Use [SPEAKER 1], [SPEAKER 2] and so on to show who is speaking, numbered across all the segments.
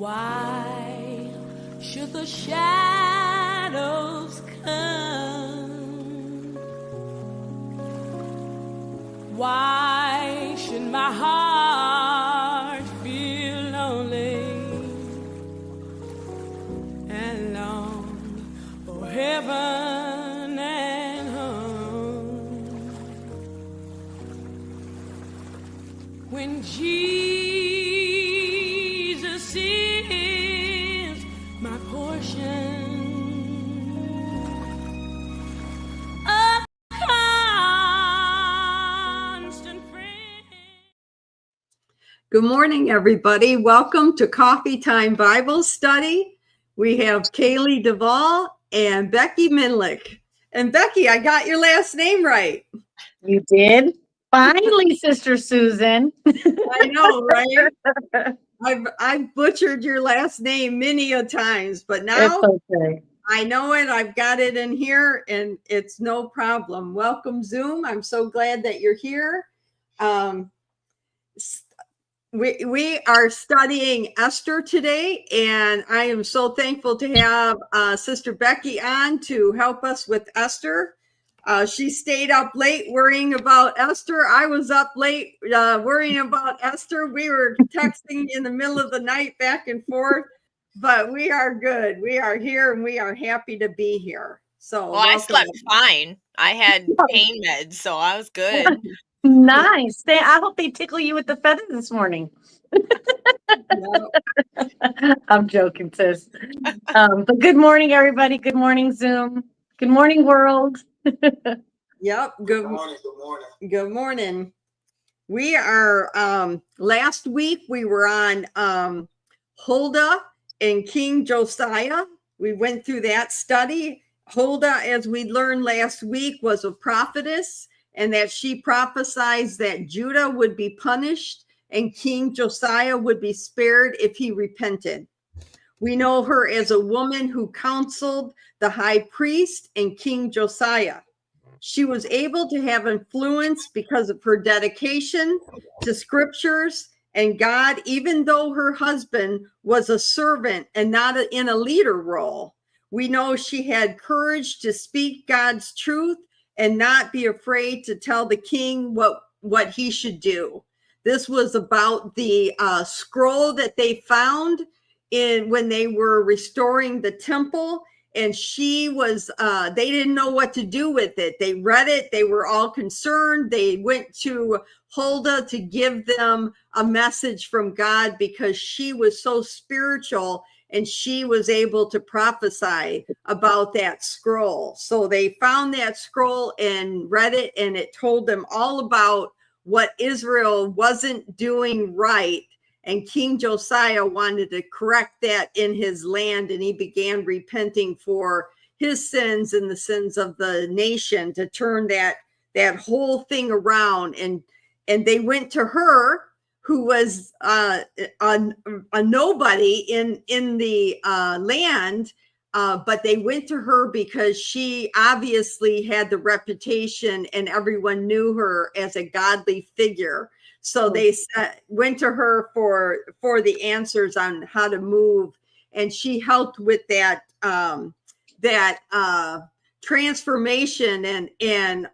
[SPEAKER 1] Why should the shadows come? Why should my heart feel lonely and long for heaven and home? When Jesus is my portion, a constant friend.
[SPEAKER 2] Good morning, everybody. Welcome to Coffee Time Bible Study. We have Kaylee Duvall and Becky Minlick. And Becky, I got your last name right.
[SPEAKER 3] You did? Finally, Sister Susan.
[SPEAKER 2] I know, right? I've butchered your last name many a times, but now
[SPEAKER 3] It's okay.
[SPEAKER 2] I know it. I've got it in here, and it's no problem. Welcome, Zoom. I'm so glad that you're here. We are studying Esther today, and I am so thankful to have Sister Becky on to help us with Esther. She stayed up late worrying about Esther. I was up late worrying about Esther. We were texting in the middle of the night back and forth, but we are good. We are here, and we are happy to be here. So,
[SPEAKER 4] well, I slept fine. I had pain meds, so I was good.
[SPEAKER 3] Nice. I hope they tickle you with the feather this morning.
[SPEAKER 2] No.
[SPEAKER 3] I'm joking, sis. But good morning, everybody. Good morning, Zoom. Good morning, world.
[SPEAKER 2] Yep. Good morning. Good morning. We are last week we were on Huldah and King Josiah. We went through that study. Huldah, as we learned last week, was a prophetess, and that she prophesied that Judah would be punished and King Josiah would be spared if he repented. We know her as a woman who counseled the high priest and King Josiah. She was able to have influence because of her dedication to scriptures and God, even though her husband was a servant and not in a leader role. We know she had courage to speak God's truth and not be afraid to tell the king what he should do. This was about the scroll that they found when they were restoring the temple, and she was they didn't know what to do with it. They read it, they were all concerned. They went to Huldah to give them a message from God because she was so spiritual and she was able to prophesy about that scroll. So they found that scroll and read it, and it told them all about what Israel wasn't doing right. And King Josiah wanted to correct that in his land, and he began repenting for his sins and the sins of the nation to turn that whole thing around. And they went to her, who was a nobody in the land, but they went to her because she obviously had the reputation and everyone knew her as a godly figure. So they went to her for the answers on how to move, and she helped with that transformation and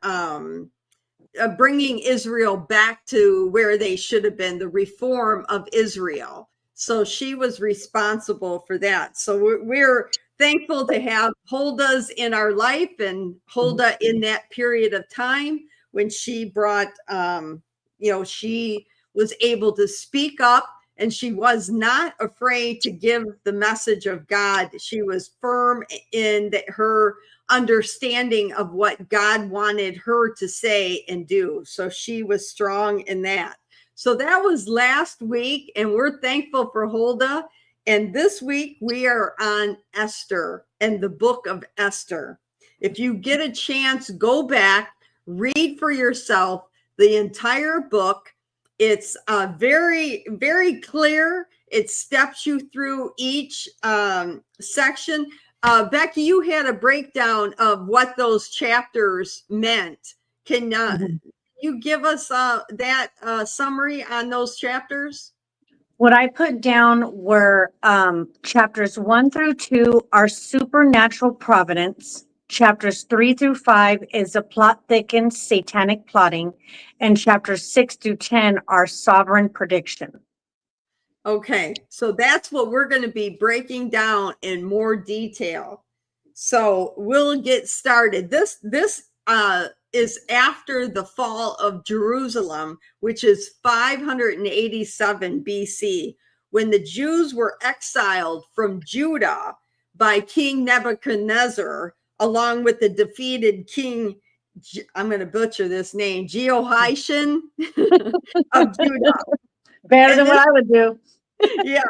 [SPEAKER 2] bringing Israel back to where they should have been, the reform of Israel. So she was responsible for that. So we're thankful to have Huldahs in our life, and Huldah in that period of time when she brought she was able to speak up, and she was not afraid to give the message of God. She was firm in her understanding of what God wanted her to say and do. So she was strong in that. So that was last week, and we're thankful for Huldah. And this week we are on Esther and the book of Esther. If you get a chance, go back, read for yourself the entire book. It's very, very clear. It steps you through each section. Becky, you had a breakdown of what those chapters meant. Can you give us that summary on those chapters?
[SPEAKER 3] What I put down were chapters 1 through 2 are supernatural providence. Chapters 3 through 5 is a plot thickens, satanic plotting, and chapters 6 through 10 are sovereign prediction.
[SPEAKER 2] Okay, so that's what we're going to be breaking down in more detail. So we'll get started. This is after the fall of Jerusalem, which is 587 BC, when the Jews were exiled from Judah by King Nebuchadnezzar, along with the defeated king, I'm going to butcher this name, Jehoiachin of Judah.
[SPEAKER 3] Better
[SPEAKER 2] And
[SPEAKER 3] than what I would do.
[SPEAKER 2] yeah,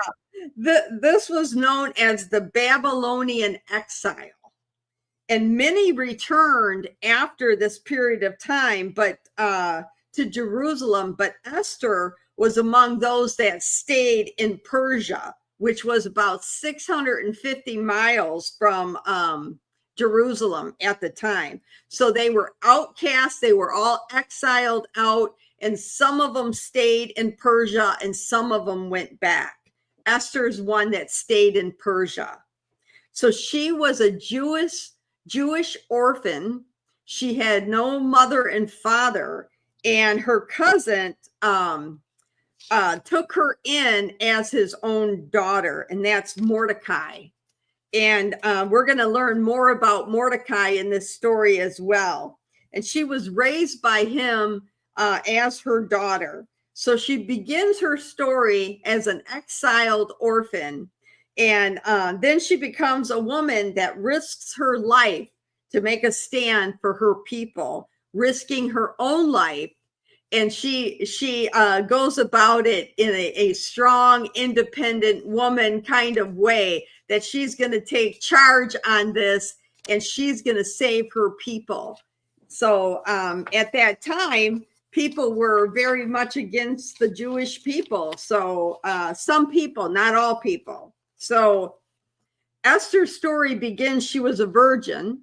[SPEAKER 2] this was known as the Babylonian exile. And many returned after this period of time, but to Jerusalem. But Esther was among those that stayed in Persia, which was about 650 miles from Jerusalem at the time. So they were outcasts. They were all exiled out, and some of them stayed in Persia and some of them went back. Esther's one that stayed in Persia. So she was a Jewish orphan. She had no mother and father, and her cousin took her in as his own daughter, and that's Mordecai. And we're going to learn more about Mordecai in this story as well. And she was raised by him as her daughter. So she begins her story as an exiled orphan. And then she becomes a woman that risks her life to make a stand for her people, risking her own life. And she goes about it in a strong, independent woman kind of way, that she's going to take charge on this and she's going to save her people. So at that time, people were very much against the Jewish people. So some people, not all people. So Esther's story begins, she was a virgin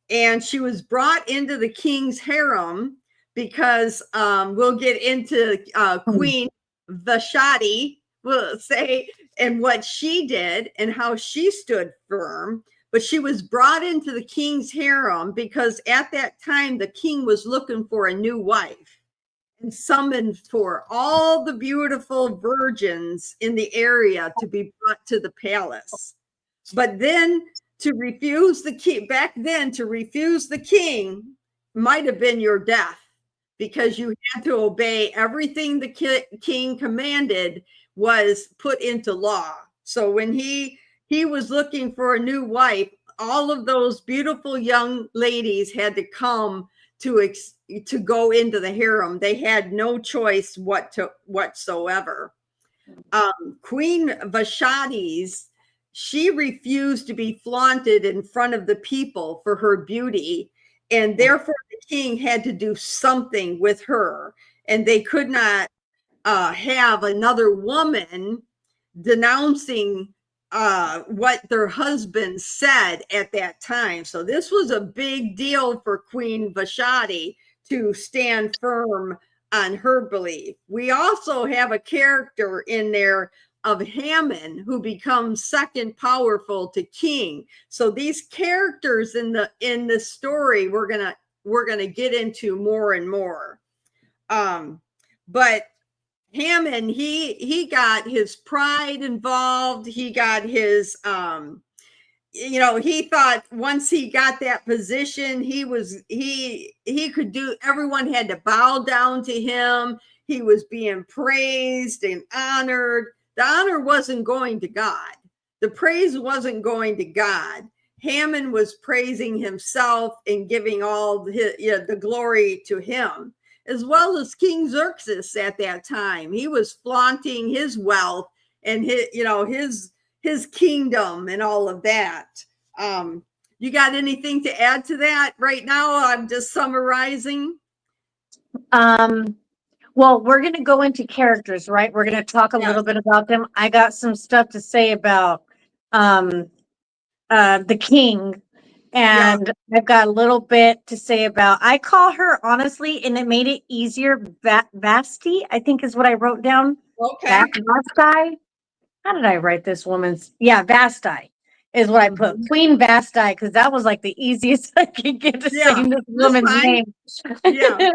[SPEAKER 2] and she was brought into the king's harem because we'll get into Queen Vashti, we'll say, and what she did and how she stood firm. But she was brought into the king's harem because at that time, the king was looking for a new wife and summoned for all the beautiful virgins in the area to be brought to the palace. But then to refuse the king, back then, to refuse the king might have been your death, because you had to obey everything the king commanded was put into law. So when he was looking for a new wife, all of those beautiful young ladies had to come to go into the harem. They had no choice whatsoever. Queen Vashti's, she refused to be flaunted in front of the people for her beauty, and therefore the king had to do something with her, and they could not have another woman denouncing what their husband said at that time. So this was a big deal for Queen Vashti to stand firm on her belief. We also have a character in there of Haman, who becomes second powerful to king. So these characters in the story we're gonna get into more and more. But Haman, he got his pride involved. He got his he thought once he got that position, he could do, everyone had to bow down to him. He was being praised and honored. The honor wasn't going to God. The praise wasn't going to God. Haman was praising himself and giving all the glory to him, as well as King Xerxes at that time. He was flaunting his wealth and his kingdom and all of that. You got anything to add to that right now? I'm just summarizing.
[SPEAKER 3] Well, we're going to go into characters, right? We're going to talk a little bit about them. I got some stuff to say about the king, and I've got a little bit to say about, I call her honestly, and it made it easier, Vasti, I think is what I wrote down.
[SPEAKER 2] Okay.
[SPEAKER 3] Vasti. How did I write this woman's? Yeah, Vasti is what I put.
[SPEAKER 2] Mhm.
[SPEAKER 3] Queen Vasti, because that was like the easiest I could get to
[SPEAKER 2] Yeah,
[SPEAKER 3] saying this
[SPEAKER 2] that's
[SPEAKER 3] woman's
[SPEAKER 2] fine.
[SPEAKER 3] name.
[SPEAKER 2] Yeah.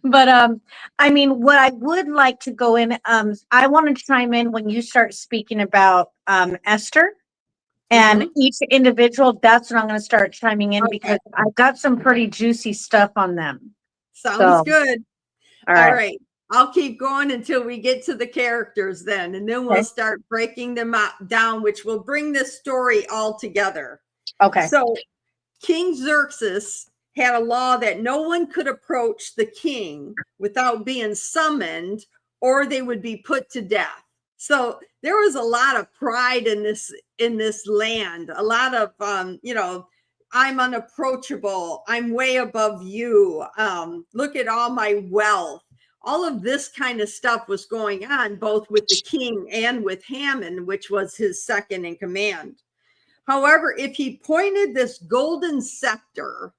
[SPEAKER 3] But I mean, what I would like to go in, I want to chime in when you start speaking about Esther and
[SPEAKER 2] Mhm.
[SPEAKER 3] each individual. That's when I'm going to start chiming in
[SPEAKER 2] Okay.
[SPEAKER 3] because I've got some pretty juicy stuff on them.
[SPEAKER 2] Sounds
[SPEAKER 3] So,
[SPEAKER 2] good.
[SPEAKER 3] all
[SPEAKER 2] All
[SPEAKER 3] right.
[SPEAKER 2] right. I'll keep going until we get to the characters then, and then we'll
[SPEAKER 3] Okay.
[SPEAKER 2] start breaking them down, which will bring this story all together.
[SPEAKER 3] Okay.
[SPEAKER 2] So King Xerxes had a law that no one could approach the king without being summoned or they would be put to death. So there was a lot of pride in this land, a lot of I'm unapproachable, I'm way above you, look at all my wealth. All of this kind of stuff was going on both with the king and with Haman, which was his second in command. However, if he pointed this golden scepter,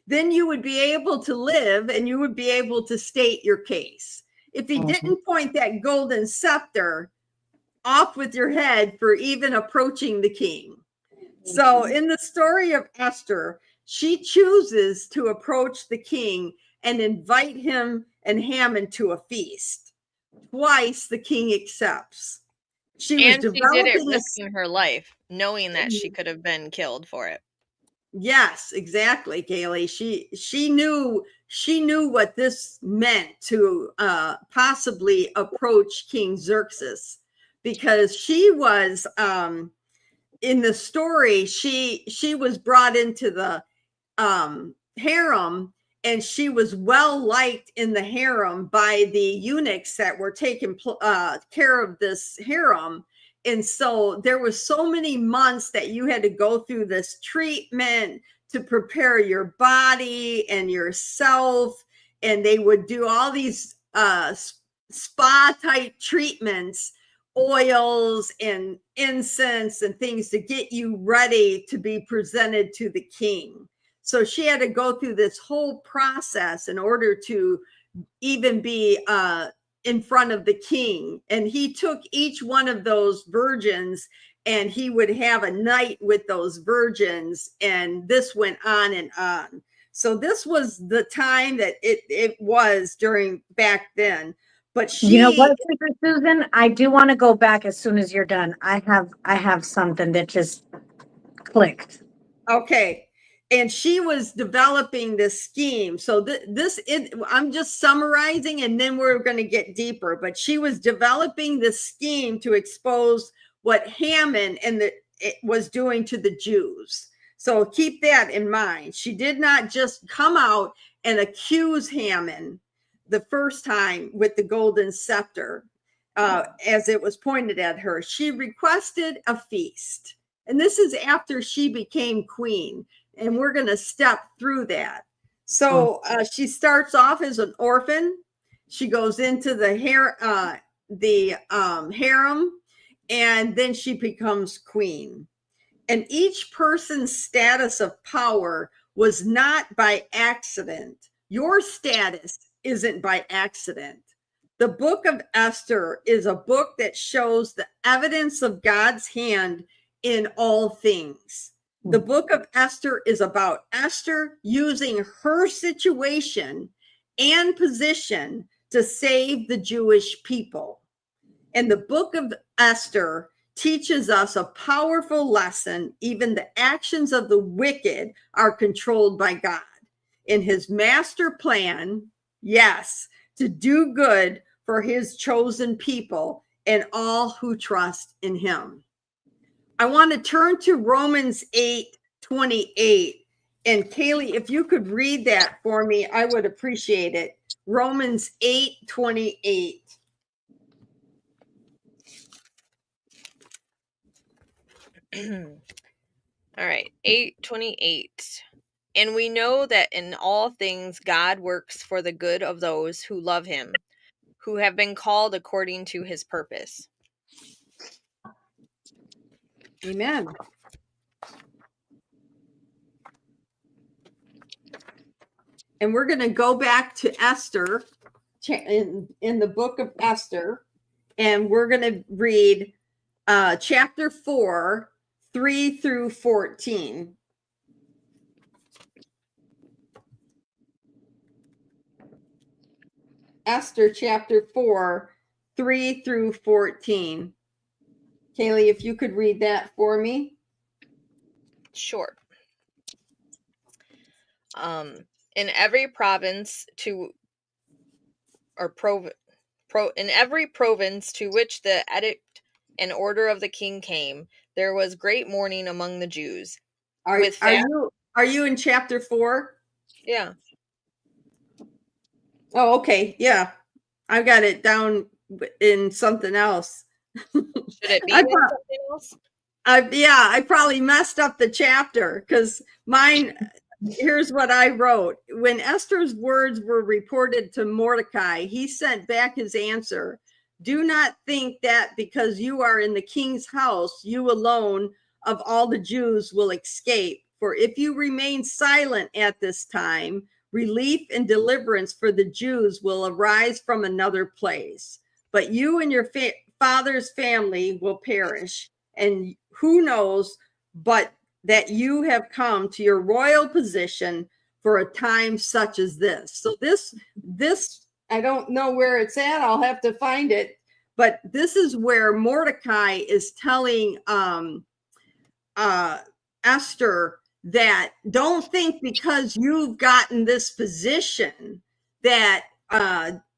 [SPEAKER 2] then you would be able to live and you would be able to state your case. If he
[SPEAKER 3] Mhm.
[SPEAKER 2] didn't point that golden scepter, off with your head for even approaching the king. So, in the story of Esther, she chooses to approach the king and invite him and Haman to a feast. Twice the king accepts. She was
[SPEAKER 4] And she did it
[SPEAKER 2] developing a
[SPEAKER 4] risking her life, knowing that she could have been killed for it.
[SPEAKER 2] Yes, exactly, Kaylee. She knew what this meant to possibly approach King Xerxes, because she was in the story, she was brought into the harem, and she was well liked in the harem by the eunuchs that were taking care of this harem. And so there was so many months that you had to go through this treatment to prepare your body and yourself, and they would do all these spa type treatments, oils and incense and things to get you ready to be presented to the king. So she had to go through this whole process in order to even be in front of the king. And he took each one of those virgins and he would have a night with those virgins. And this went on and on. So this was the time that it was during back then. But
[SPEAKER 3] You know
[SPEAKER 2] she,
[SPEAKER 3] what, Sister Susan? I do want to go back as soon as you're done. I have something that just clicked.
[SPEAKER 2] okay. And she was developing this scheme. So I'm just summarizing and then we're going to get deeper. But she was developing this scheme to expose what Haman it was doing to the Jews. So keep that in mind. She did not just come out and accuse Haman the first time with the golden scepter, as it was pointed at her. She requested a feast. And this is after she became queen. And we're going to step through that. So she starts off as an orphan. She goes into the harem, and then she becomes queen. And each person's status of power was not by accident. Your status isn't by accident. The book of Esther is a book that shows the evidence of God's hand in all things. The book of Esther is about Esther using her situation and position to save the Jewish people. And the book of Esther teaches us a powerful lesson. Even the actions of the wicked are controlled by God in his master plan, yes, to do good for his chosen people and all who trust in him. I want to turn to Romans 8:28. And Kaylee, if you could read that for me, I would appreciate it. Romans 8:28.
[SPEAKER 4] All right, 8:28. And we know that in all things God works for the good of those who love him, who have been called according to his purpose.
[SPEAKER 2] Amen. And we're going to go back to Esther in the book of Esther. and we're going to read chapter 4, 3 through 14. Esther chapter 4, 3 through 14. Kaylee, if you could read that for me.
[SPEAKER 4] Sure. In every province in every province to which the edict and order of the king came, there was great mourning among the Jews.
[SPEAKER 2] Are you in chapter 4?
[SPEAKER 4] Yeah.
[SPEAKER 2] Oh, okay. Yeah. I've got it down in something else.
[SPEAKER 4] Should it be in something else?
[SPEAKER 2] I probably messed up the chapter because mine, here's what I wrote. When Esther's words were reported to Mordecai, he sent back his answer. Do not think that because you are in the king's house, you alone of all the Jews will escape. For if you remain silent at this time, relief and deliverance for the Jews will arise from another place. But you and your father's family will perish. And who knows but that you have come to your royal position for a time such as this. So this I don't know where it's at. I'll have to find it. But this is where Mordecai is telling Esther that don't think because you've gotten this position that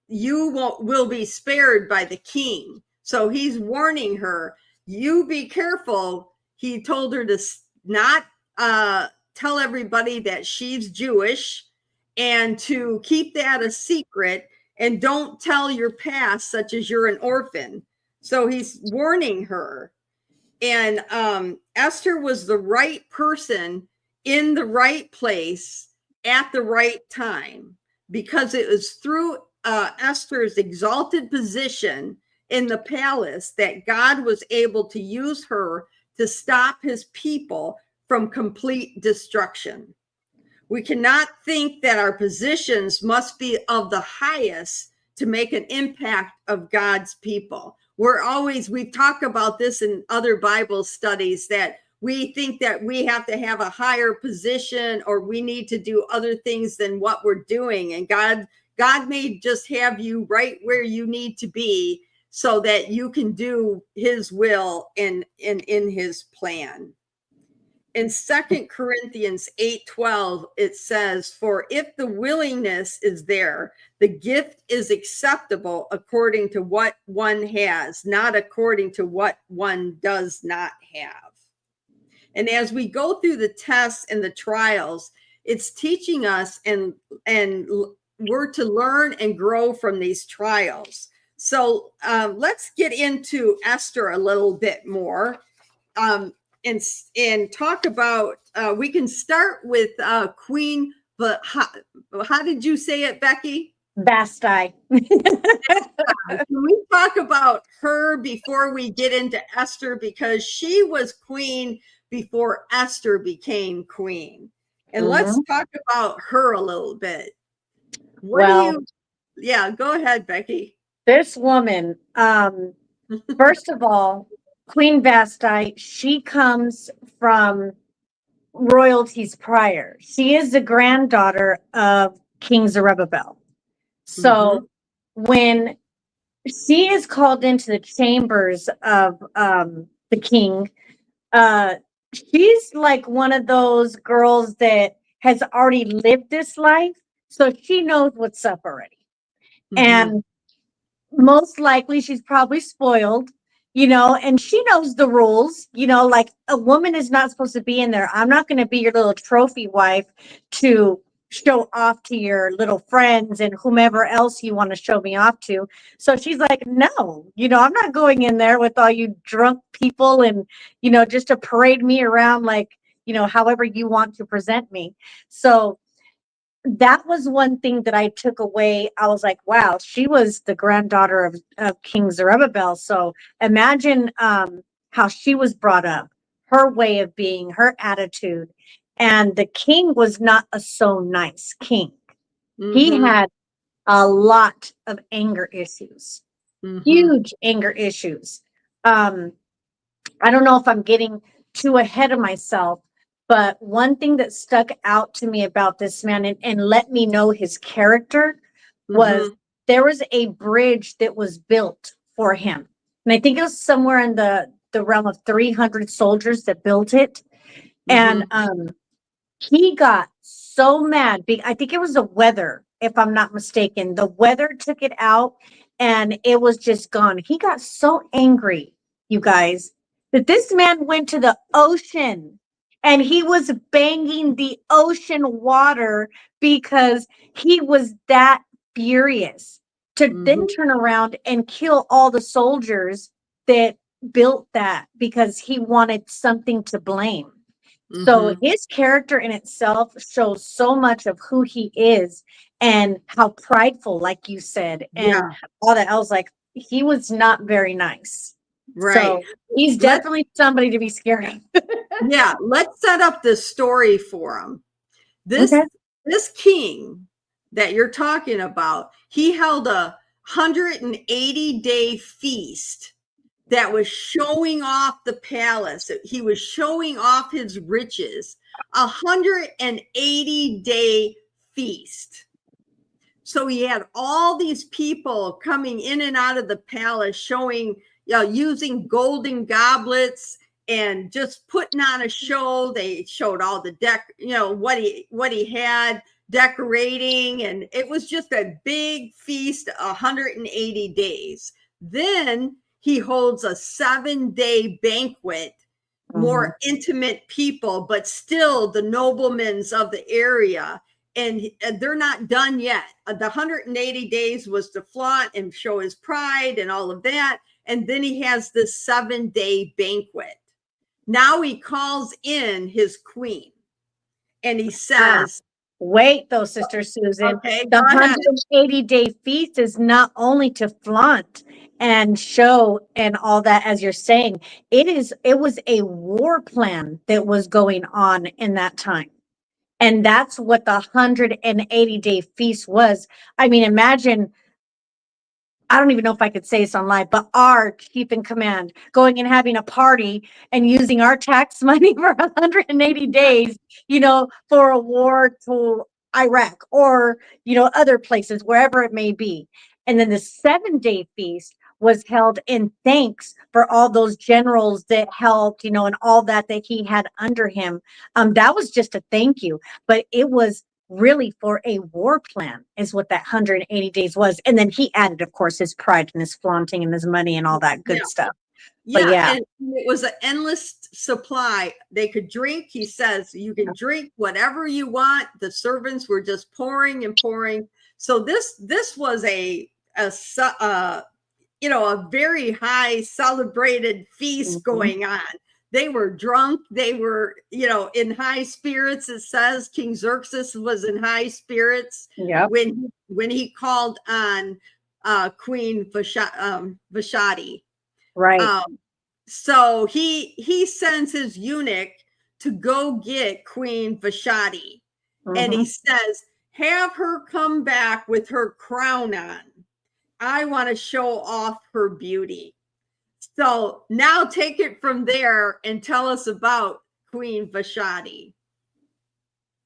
[SPEAKER 2] you will be spared by the king. So he's warning her, you be careful. He told her to not tell everybody that she's Jewish and to keep that a secret and don't tell your past, such as you're an orphan. So he's warning her. And Esther was the right person in the right place at the right time, because it was through Esther's exalted position in the palace that God was able to use her to stop his people from complete destruction. We cannot think that our positions must be of the highest to make an impact of God's people. We've talked about this in other Bible studies, that we think that we have to have a higher position or we need to do other things than what we're doing. And God may just have you right where you need to be so that you can do his will in his plan. In 2 Corinthians 8:12, it says, for if the willingness is there, the gift is acceptable according to what one has, not according to what one does not have. And as we go through the tests and the trials, it's teaching us and we're to learn and grow from these trials. So let's get into Esther a little bit more. And talk about, we can start with Queen, but how did you say it, Becky?
[SPEAKER 3] Vasti.
[SPEAKER 2] Can we talk about her before we get into Esther? Because she was queen before Esther became queen. And let's talk about her a little bit. Yeah, go ahead, Becky.
[SPEAKER 3] This woman, first of all, Queen Vasti, she comes from royalties prior. She is the granddaughter of King Zerubbabel. So when she is called into the chambers of the king, she's like one of those girls that has already lived this life. So she knows what's up already. And most likely she's probably spoiled, and she knows the rules, like a woman is not supposed to be in there. I'm not going to be your little trophy wife to show off to your little friends and whomever else you want to show me off to. So she's like, no, I'm not going in there with all you drunk people and, just to parade me around like, however you want to present me. So that was one thing that I took away. I was like, wow, she was the granddaughter of King Zerubbabel. So imagine how she was brought up, her way of being, her attitude. And the king was not a so nice king. He had a lot of anger issues. huge anger issues. I don't know if I'm getting too ahead of myself, but one thing that stuck out to me about this man and let me know his character was there was a bridge that was built for him. And I think it was somewhere in the realm of 300 soldiers that built it. And he got so mad. I think it was the weather, if I'm not mistaken. The weather took it out and it was just gone. He got so angry, you guys, that this man went to the ocean and he was banging the ocean water because he was that furious to then turn around and kill all the soldiers that built that because he wanted something to blame. So his character in itself shows so much of who he is and how prideful, like you said, and all that. I was like, he was not very nice.
[SPEAKER 2] Right.
[SPEAKER 3] So he's definitely somebody to be scared of.
[SPEAKER 2] Yeah, let's set up this story for him. This king that you're talking about, he held a 180-day feast that was showing off the palace. He was showing off his riches. 180-day feast. So he had all these people coming in and out of the palace, showing, using golden goblets and just putting on a show. They showed all the what he had, decorating, and it was just a big feast, 180 days. Then he holds a 7-day banquet, more intimate people, but still the noblemen of the area. And they're not done yet. The 180 days was to flaunt and show his pride and all of that. And then he has this 7-day banquet. Now he calls in his queen and he says,
[SPEAKER 3] wait though, Sister Susan,
[SPEAKER 2] okay,
[SPEAKER 3] the 180-day feast is not only to flaunt and show and all that, as you're saying, it was a war plan that was going on in that time. And that's what the 180-day feast was. I mean, imagine, I don't even know if I could say this online, but our chief in command going and having a party and using our tax money for 180 days, for a war to Iraq or, other places, wherever it may be. And then the 7-day feast was held in thanks for all those generals that helped, and all that he had under him. That was just a thank you, but it was really for a war plan is what that 180 days was. And then he added, of course, his pride and his flaunting and his money and all that good stuff.
[SPEAKER 2] And it was an endless supply. They could drink. He says, you can drink whatever you want. The servants were just pouring and pouring. So this was a very high celebrated feast going on. They were drunk. They were, in high spirits. It says King Xerxes was in high spirits when he called on Queen Vashti.
[SPEAKER 3] Right.
[SPEAKER 2] So he sends his eunuch to go get Queen Vashti. And he says, have her come back with her crown on. I want to show off her beauty. So now take it from there and tell us about Queen Vashti.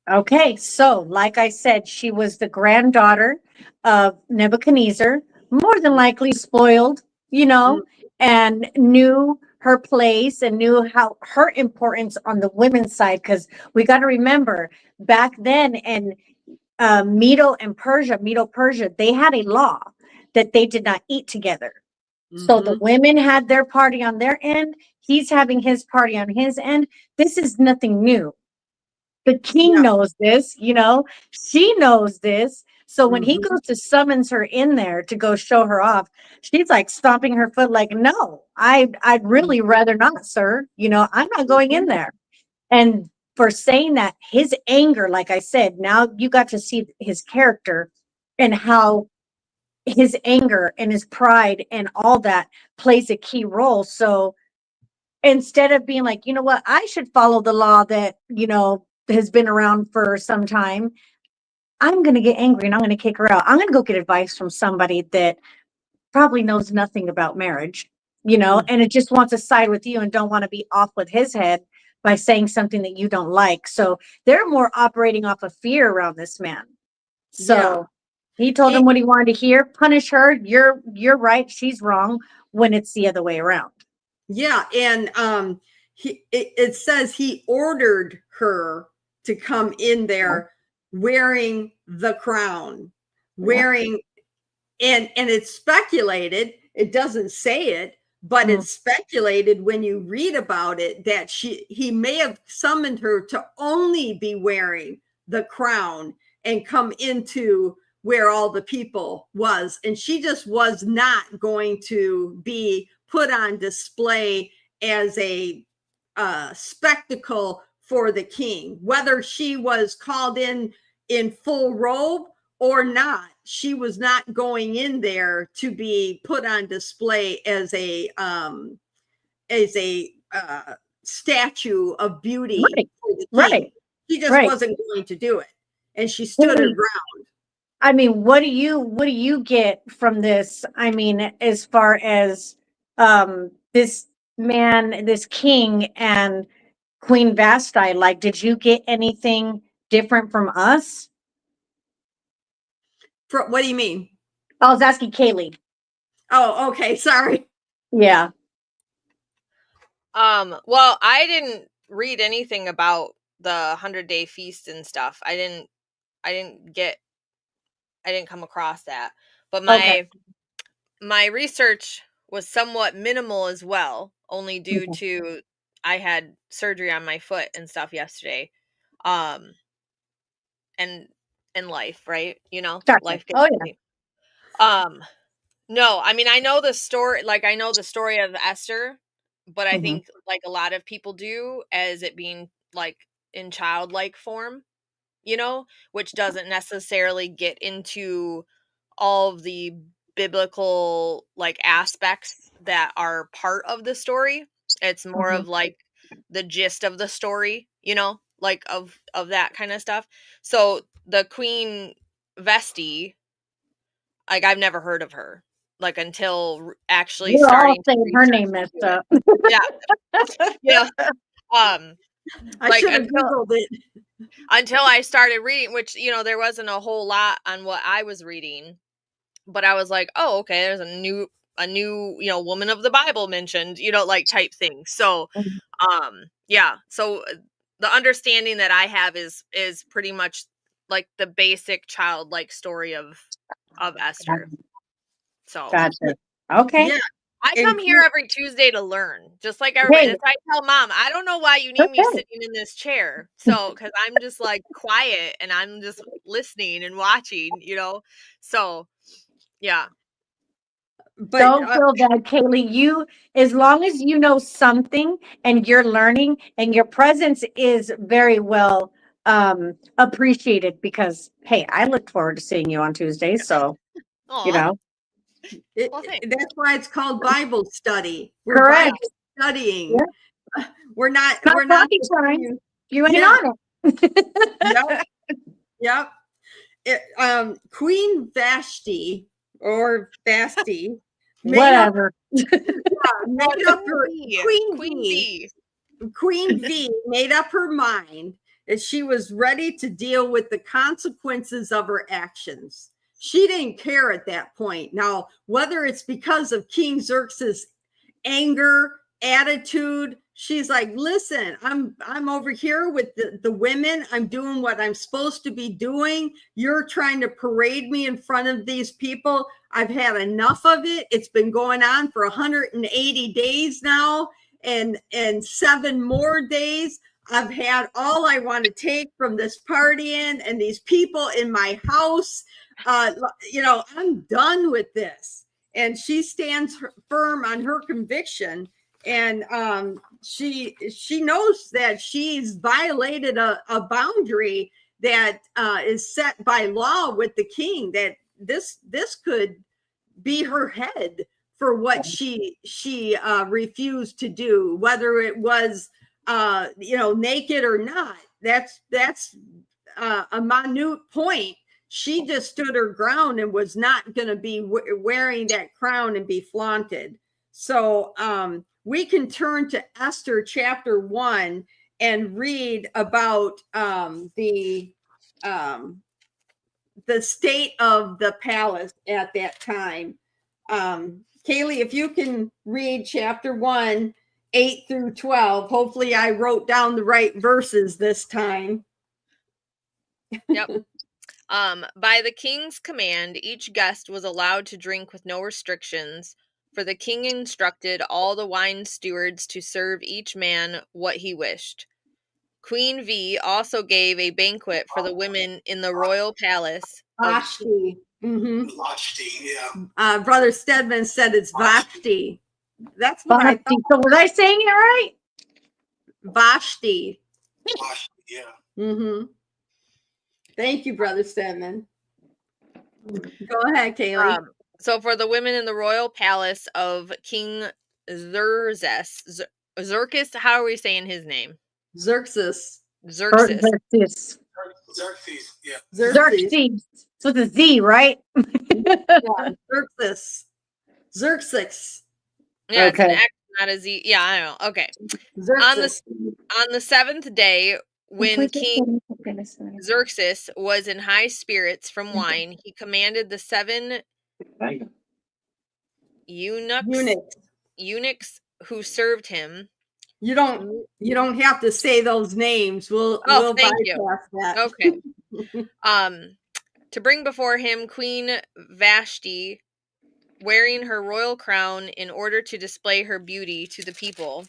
[SPEAKER 3] Okay, so like I said, she was the granddaughter of Nebuchadnezzar, more than likely spoiled, and knew her place and knew how her importance on the women's side. Because we got to remember back then in Medo Persia, they had a law that they did not eat together. So the women had their party on their end. He's having his party on his end. This is nothing new. The king knows this, she knows this. So when he goes to summons her in there to go show her off, she's like stomping her foot like, no, I'd really rather not, sir. I'm not going in there. And for saying that, his anger, like I said, now you got to see his character and how his anger and his pride and all that plays a key role. So instead of being like, what, I should follow the law that, has been around for some time, I'm going to get angry and I'm going to kick her out. I'm going to go get advice from somebody that probably knows nothing about marriage, you know, and it just wants to side with you and don't want to be off with his head by saying something that you don't like. So they're more operating off of fear around this man. So he told him what he wanted to hear. Punish her. You're right. She's wrong, when it's the other way around.
[SPEAKER 2] Yeah. And it says he ordered her to come in there wearing the crown, wearing, and it's speculated, it doesn't say it, but it's speculated when you read about it that he may have summoned her to only be wearing the crown and come into where all the people was, and she just was not going to be put on display as a spectacle for the king, whether she was called in full robe or not. She was not going in there to be put on display as a statue of beauty for the king. She just wasn't going to do it, and she stood her ground.
[SPEAKER 3] I mean, what do you get from this? I mean, as far as this man, this king and Queen Vashti, like, did you get anything different from us?
[SPEAKER 2] What do you mean?
[SPEAKER 3] I was asking Kaylee.
[SPEAKER 2] Oh, okay. Sorry.
[SPEAKER 3] Yeah.
[SPEAKER 4] Well, I didn't read anything about the 100-day feast and stuff. I didn't come across that. But my research was somewhat minimal as well, only due to I had surgery on my foot and stuff yesterday. And life, right? You know, life gets busy. No, I mean, I know the story, like I know the story of Esther, but I think like a lot of people do, as it being like in childlike form, you know, which doesn't necessarily get into all of the biblical like aspects that are part of the story. It's more of like the gist of the story, you know, like of that kind of stuff. So the Queen Vesti, like I've never heard of her, like until actually
[SPEAKER 3] We're all
[SPEAKER 4] starting to
[SPEAKER 3] saying her
[SPEAKER 4] research
[SPEAKER 3] name messed up.
[SPEAKER 4] Yeah. Yeah.
[SPEAKER 2] I should have Googled it.
[SPEAKER 4] Until I started reading, which, you know, there wasn't a whole lot on what I was reading, but I was like, oh, okay, there's a new, you know, woman of the Bible mentioned, you know, like type thing. So, yeah. So the understanding that I have is pretty much like the basic childlike story of Esther. So,
[SPEAKER 3] gotcha. Okay.
[SPEAKER 2] Yeah.
[SPEAKER 4] I come here every Tuesday to learn, just like everybody. That's why I tell Mom, I don't know why you need me sitting in this chair. So, because I'm just like quiet and I'm just listening and watching, you know. So, yeah.
[SPEAKER 2] But
[SPEAKER 3] Don't feel bad, Kaylee. You, as long as you know something and you're learning, and your presence is very well appreciated, because hey, I look forward to seeing you on Tuesdays. So, you know.
[SPEAKER 2] That's why it's called Bible study. We're
[SPEAKER 3] Correct.
[SPEAKER 2] Bible studying.
[SPEAKER 3] Yeah.
[SPEAKER 2] We're not
[SPEAKER 3] you ain't on
[SPEAKER 2] it. Yep. Queen Vashti or Vashti
[SPEAKER 3] whatever.
[SPEAKER 2] made up her Queen V made up her mind that she was ready to deal with the consequences of her actions. She didn't care at that point. Now, whether it's because of King Xerxes' anger, attitude, she's like, listen, I'm over here with the women. I'm doing what I'm supposed to be doing. You're trying to parade me in front of these people. I've had enough of it. It's been going on for 180 days now, and 7 more days. I've had all I want to take from this partying and these people in my house. You know, I'm done with this. And she stands firm on her conviction, and she knows that she's violated a boundary that is set by law with the king, that this could be her head for what she refused to do, whether it was you know, naked or not. That's a minute point. she just stood her ground and was not going to be wearing that crown and be flaunted. So we can turn to Esther chapter 1 and read about the state of the palace at that time. Kaylee, if you can read chapter 1, 8 through 12. Hopefully I wrote down the right verses this time.
[SPEAKER 4] Yep. By the king's command, each guest was allowed to drink with no restrictions, for the king instructed all the wine stewards to serve each man what he wished. Queen V also gave a banquet for the women in the royal palace.
[SPEAKER 2] Vashti. Vashti, yeah. Brother Stedman said it's Vashti. That's what I thought.
[SPEAKER 3] So was I saying it right?
[SPEAKER 2] Vashti. Vashti, yeah. Thank you, Brother Stedman. Go ahead, Kaylee.
[SPEAKER 4] So for the women in the royal palace of King Xerxes, how are we saying his name?
[SPEAKER 2] Xerxes.
[SPEAKER 3] Xerxes,
[SPEAKER 2] yeah.
[SPEAKER 3] Xerxes. So the Z, right?
[SPEAKER 2] Yeah, Xerxes.
[SPEAKER 4] Yeah, it's an X, not a Z. Yeah, I know. Okay.
[SPEAKER 2] Xerxes.
[SPEAKER 4] On the seventh day, when King Xerxes was in high spirits from wine, he commanded the 7 eunuchs who served him.
[SPEAKER 2] You don't have to say those names. We'll bypass that.
[SPEAKER 4] Okay. To bring before him Queen Vashti, wearing her royal crown in order to display her beauty to the people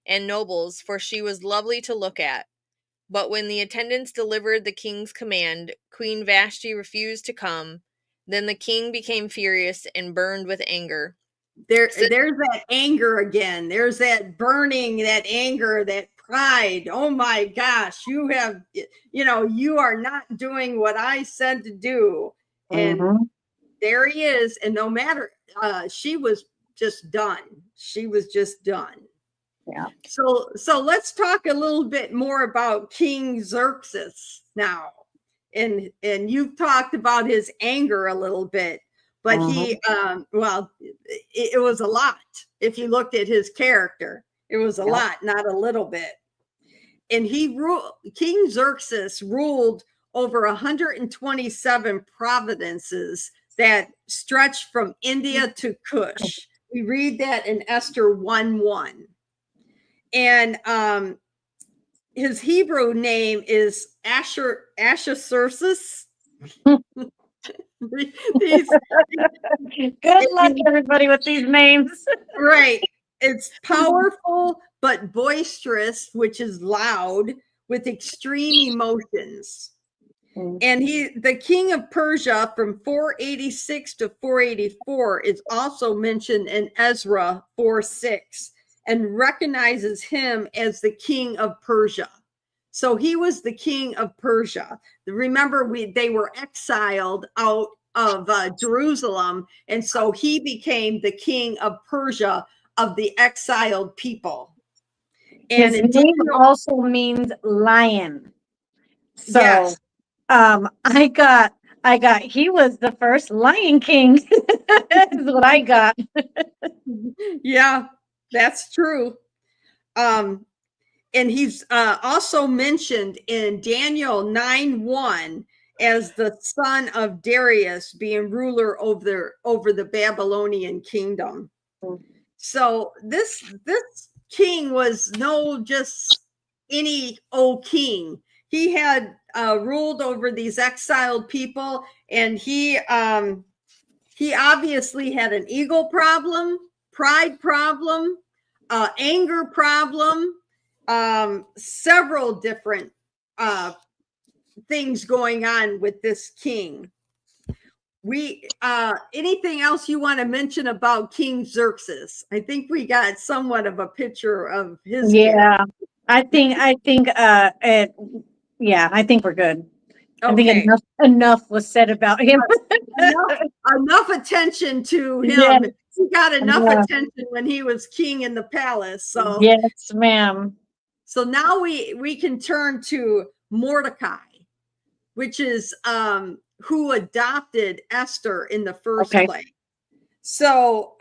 [SPEAKER 4] and nobles, for she was lovely to look at. But when the attendants delivered the king's command, Queen Vashti refused to come. Then the king became furious and burned with anger.
[SPEAKER 2] There's that anger again. There's that burning, that anger, that pride. Oh my gosh, you are not doing what I said to do. And there he is. And no matter, she was just done. She was just done.
[SPEAKER 3] Yeah.
[SPEAKER 2] So let's talk a little bit more about King Xerxes now. And you've talked about his anger a little bit. But he, it was a lot. If you looked at his character, it was a lot, not a little bit. And King Xerxes ruled over 127 provinces that stretched from India to Kush. We read that in Esther 1:1. And his Hebrew name is Ahasuerus.
[SPEAKER 3] Good luck, everybody, with these names.
[SPEAKER 2] Right. It's powerful but boisterous, which is loud, with extreme emotions. And the king of Persia from 486 to 484 is also mentioned in Ezra 4:6 and recognizes him as the king of Persia. So he was the king of Persia. Remember, they were exiled out of Jerusalem. And so he became the king of Persia of the exiled people. And
[SPEAKER 3] his name also means lion. So
[SPEAKER 2] yes.
[SPEAKER 3] I got he was the first Lion King. Is what I got.
[SPEAKER 2] Yeah, that's true. And he's also mentioned in Daniel 9:1 as the son of Darius, being ruler over the Babylonian kingdom. So this king was no just any old king. He had ruled over these exiled people, and he obviously had an ego problem, pride problem, anger problem. Several different things going on with this king. Anything else you want to mention about King Xerxes? I think we got somewhat of a picture of his.
[SPEAKER 3] Yeah, I think I think we're good. Okay. I think enough was said about him.
[SPEAKER 2] enough attention to him. Yes. He got enough attention when he was king in the palace. So
[SPEAKER 3] yes, ma'am.
[SPEAKER 2] So now we can turn to Mordecai, which is who adopted Esther in the first
[SPEAKER 3] Okay.
[SPEAKER 2] place. So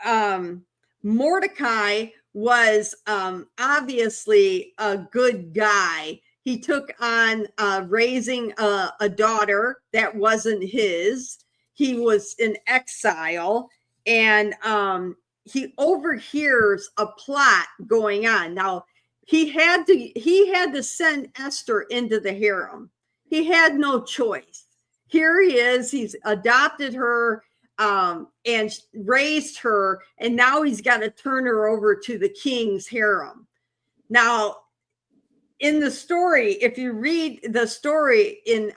[SPEAKER 2] Mordecai was obviously a good guy. He took on raising a daughter that wasn't his. He was in exile, and he overhears a plot going on. Now he had to send Esther into the harem. He had no choice. Here he is. He's adopted her and raised her, and now he's got to turn her over to the king's harem. Now, in the story, if you read the story in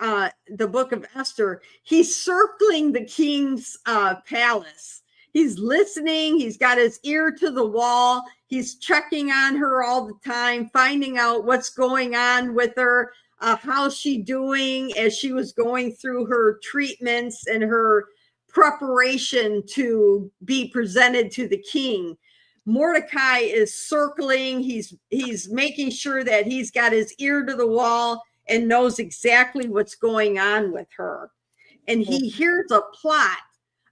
[SPEAKER 2] the book of Esther, he's circling the king's palace. He's listening. He's got his ear to the wall. He's checking on her all the time, finding out what's going on with her, how's she doing as she was going through her treatments and her preparation to be presented to the king. Mordecai is circling. He's making sure that he's got his ear to the wall and knows exactly what's going on with her. And he hears a plot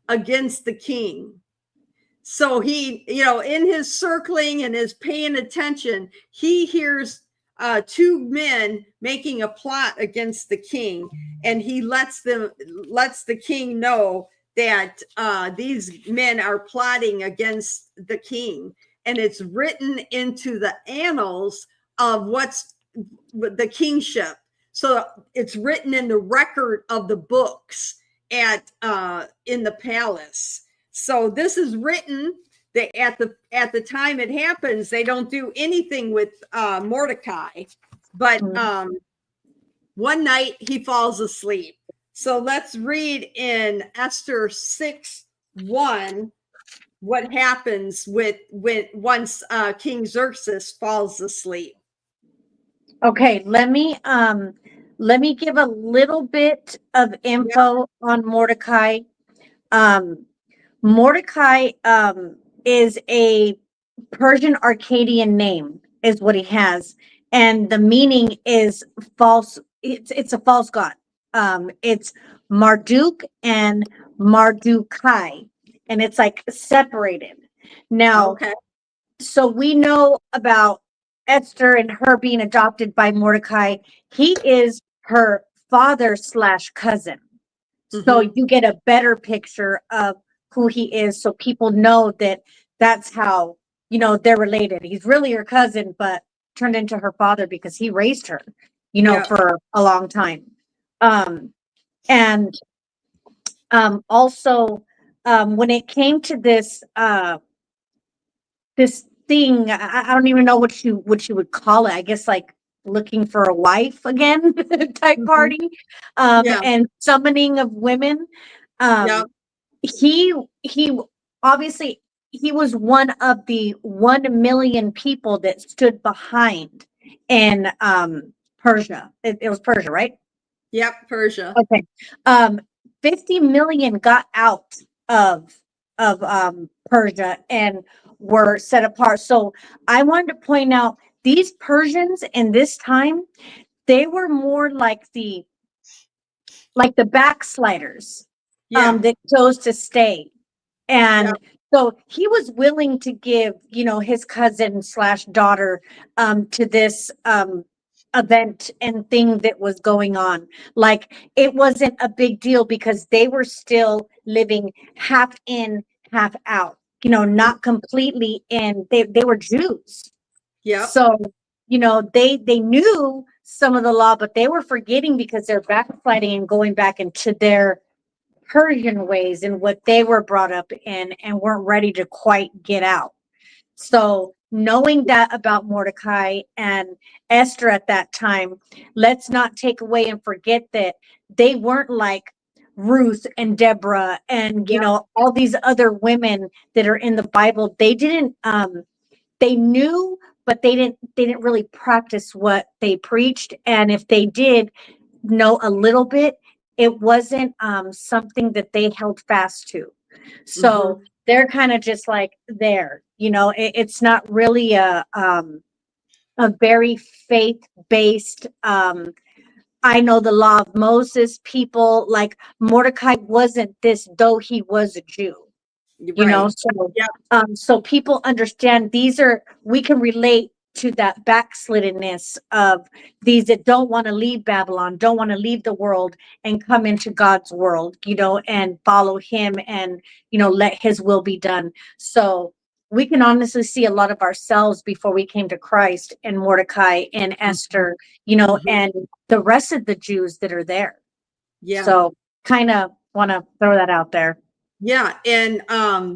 [SPEAKER 2] against the king. So he, in his circling and his paying attention, he hears two men making a plot against the king, and he lets the king know that these men are plotting against the king, and it's written into the annals of what's the kingship. So it's written in the record of the books in the palace. So this is written that at the time it happens, they don't do anything with Mordecai, but one night he falls asleep. So let's read in Esther 6:1 what happens once King Xerxes falls asleep.
[SPEAKER 3] Okay, let me give a little bit of info on Mordecai. Mordecai is a Persian Akkadian name, is what he has, and the meaning is false. It's a false god. It's Marduk and Mardukai, and it's like separated. Now,
[SPEAKER 2] Okay.
[SPEAKER 3] So we know about Esther and her being adopted by Mordecai. He is her father/cousin. So you get a better picture of who he is, so people know that that's how, they're related. He's really her cousin, but turned into her father because he raised her, for a long time. And also, when it came to this thing, I don't even know what you would call it. I guess like looking for a wife again type party, and summoning of women. He obviously he was one of the 1 million people that stood behind in Persia. It was Persia, right?
[SPEAKER 2] Yep, Persia.
[SPEAKER 3] Okay. 50 million got out of Persia and were set apart. So I wanted to point out these Persians in this time, they were more like the backsliders that chose to stay. And so he was willing to give, his cousin/daughter to this event and thing that was going on. Like, it wasn't a big deal because they were still living half in, half out, not completely in. They were Jews.
[SPEAKER 2] Yeah.
[SPEAKER 3] So, they knew some of the law, but they were forgetting because they're backsliding and going back into their Persian ways and what they were brought up in and weren't ready to quite get out. So knowing that about Mordecai and Esther at that time, let's not take away and forget that they weren't like Ruth and Deborah and, all these other women that are in the Bible. They didn't, they knew, but they didn't really practice what they preached. And if they did know a little bit, it wasn't something that they held fast to. So they're kind of just like there, it's not really a very faith-based I know the law of Moses. People like Mordecai wasn't this, though he was a Jew.
[SPEAKER 2] Right.
[SPEAKER 3] So
[SPEAKER 2] Yeah.
[SPEAKER 3] so people understand we can relate to that backsliddenness of these that don't want to leave Babylon, don't want to leave the world and come into God's world, and follow him and, let his will be done. So we can honestly see a lot of ourselves before we came to Christ in Mordecai and Esther, and the rest of the Jews that are there.
[SPEAKER 2] Yeah.
[SPEAKER 3] So kind of want to throw that out there.
[SPEAKER 2] Yeah, and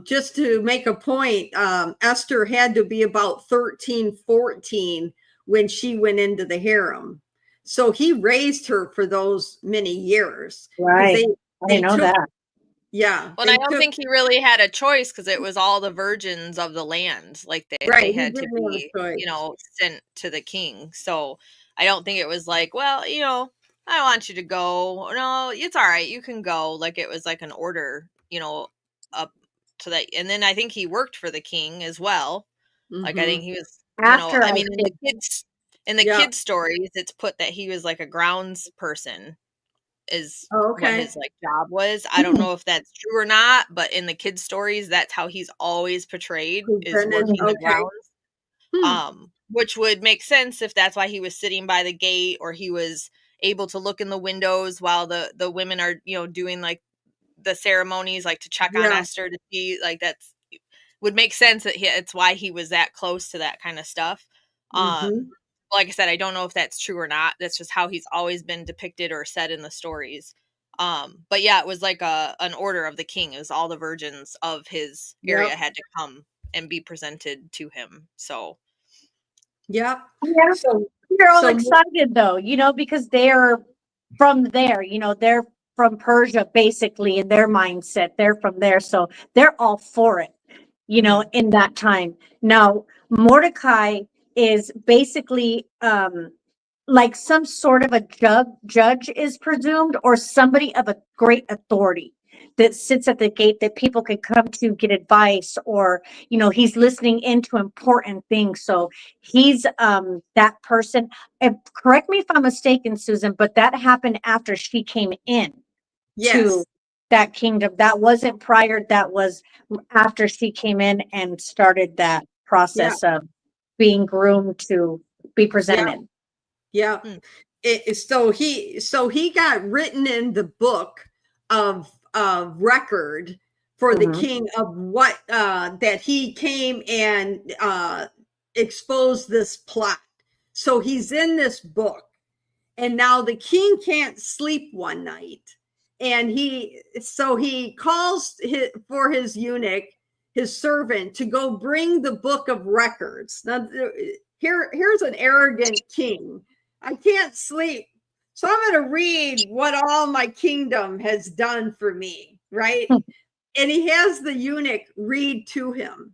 [SPEAKER 2] just to make a point, Esther had to be about 13, 14 when she went into the harem. So he raised her for those many years.
[SPEAKER 3] Right. I know that.
[SPEAKER 2] Yeah.
[SPEAKER 4] Well, I don't think he really had a choice because it was all the virgins of the land. Like they had to be, sent to the king. So I don't think it was like, well, I want you to go. No, it's all right. You can go. Like it was like an order, up to that. And then I think he worked for the king as well. Like I think he was,
[SPEAKER 3] After
[SPEAKER 4] I mean, in the kids stories, it's put that he was like a grounds person is what his like job was. I don't know if that's true or not, but in the kids stories, that's how he's always portrayed, is working the grounds. Which would make sense if that's why he was sitting by the gate, or he was able to look in the windows while the women are, doing like the ceremonies, like to check on Esther to see, like that's would make sense that it's why he was that close to that kind of stuff. Like I said, I don't know if that's true or not. That's just how he's always been depicted or said in the stories. But yeah, it was like an order of the king. It was all the virgins of his area had to come and be presented to him. So
[SPEAKER 3] yeah. So they're all excited though, because they're from there, they're from Persia basically in their mindset. They're from there. So they're all for it, in that time. Now, Mordecai is basically like some sort of a judge is presumed, or somebody of a great authority that sits at the gate that people can come to get advice, or he's listening into important things. So he's that person. And correct me if I'm mistaken, Susan, but that happened after she came in to that kingdom. That wasn't prior, that was after she came in and started that process of being groomed to be presented.
[SPEAKER 2] Yeah. So he got written in the book of record for the king of what that he came and exposed this plot. So he's in this book, and now the king can't sleep one night, and he calls for his eunuch, his servant, to go bring the book of records. Now here's an arrogant king. I can't sleep, so I'm going to read what all my kingdom has done for me, right? And he has the eunuch read to him.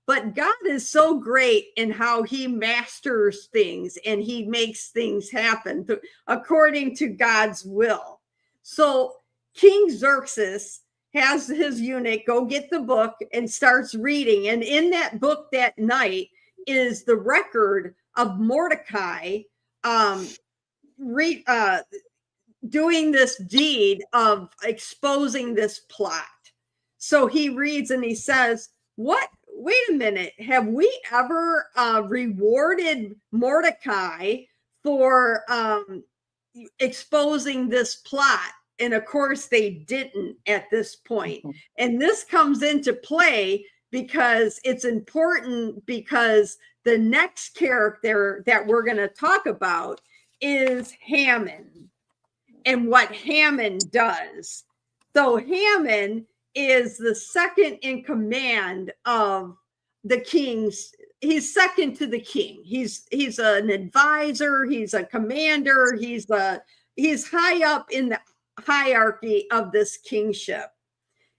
[SPEAKER 2] But God is so great in how he masters things and he makes things happen according to God's will. So King Xerxes has his eunuch go get the book and starts reading. And in that book that night is the record of Mordecai doing this deed of exposing this plot. So he reads and he says, "What? Wait a minute. Have we ever rewarded Mordecai for exposing this plot?" And of course, they didn't at this point. And this comes into play because it's important, because the next character that we're going to talk about is Haman and what Haman does. So Haman is the second in command of the king's. He's second to the king. He's an advisor. He's a commander. He's high up in the hierarchy of this kingship.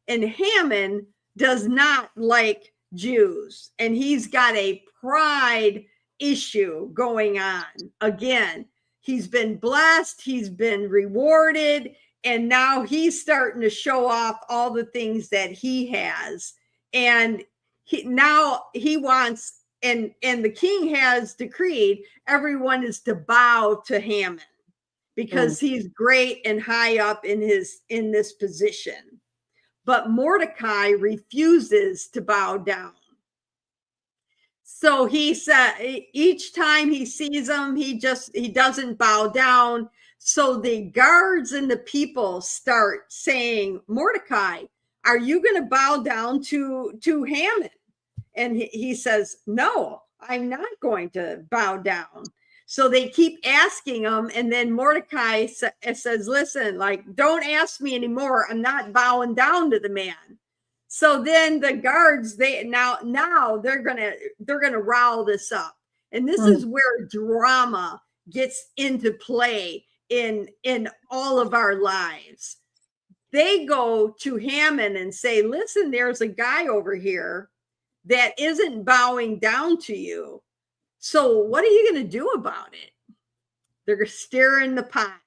[SPEAKER 2] And Haman does not like Jews, and he's got a pride issue going on. Again, he's been blessed, he's been rewarded, and now he's starting to show off all the things that he has. And now he wants, and the king has decreed everyone is to bow to Haman. because he's great and high up in this position. But Mordecai refuses to bow down. So he said each time he sees him, he doesn't bow down. So the guards and the people start saying, Mordecai, are you going to bow down to Haman? And he says, no, I'm not going to bow down. So they keep asking him. And then Mordecai says, listen, like, don't ask me anymore. I'm not bowing down to the man. So then the guards, now they're gonna rile this up. And this is where drama gets into play in all of our lives. They go to Haman and say, listen, there's a guy over here that isn't bowing down to you. So what are you going to do about it? They're stirring the pot.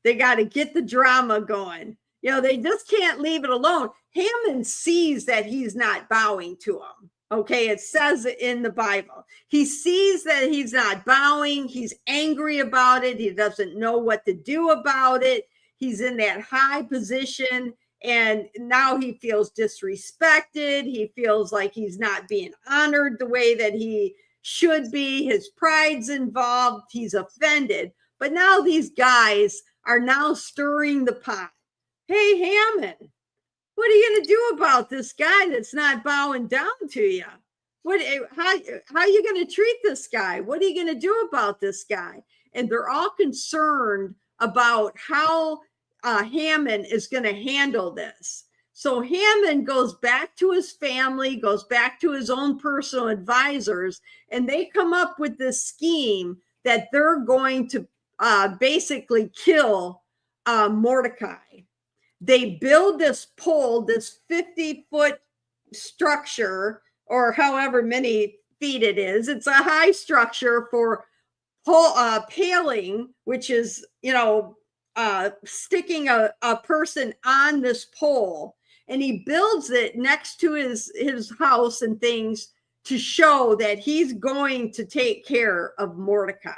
[SPEAKER 2] They got to get the drama going. You know, they just can't leave it alone. Haman sees that he's not bowing to him. Okay, it says in the Bible. He sees that he's not bowing. He's angry about it. He doesn't know what to do about it. He's in that high position. And now he feels disrespected. He feels like he's not being honored the way that he should be. His pride's involved. He's offended. But now these guys are now stirring the pot. Hey, Haman, what are you going to do about this guy that's not bowing down to you? How are you going to treat this guy? What are you going to do about this guy? And they're all concerned about how Haman is going to handle this. So Haman goes back to his family, goes back to his own personal advisors, and they come up with this scheme that they're going to basically kill Mordecai. They build this pole, this 50-foot structure, or however many feet it is. It's a high structure for paling, which is, sticking a person on this pole. And he builds it next to his house and things to show that he's going to take care of Mordecai.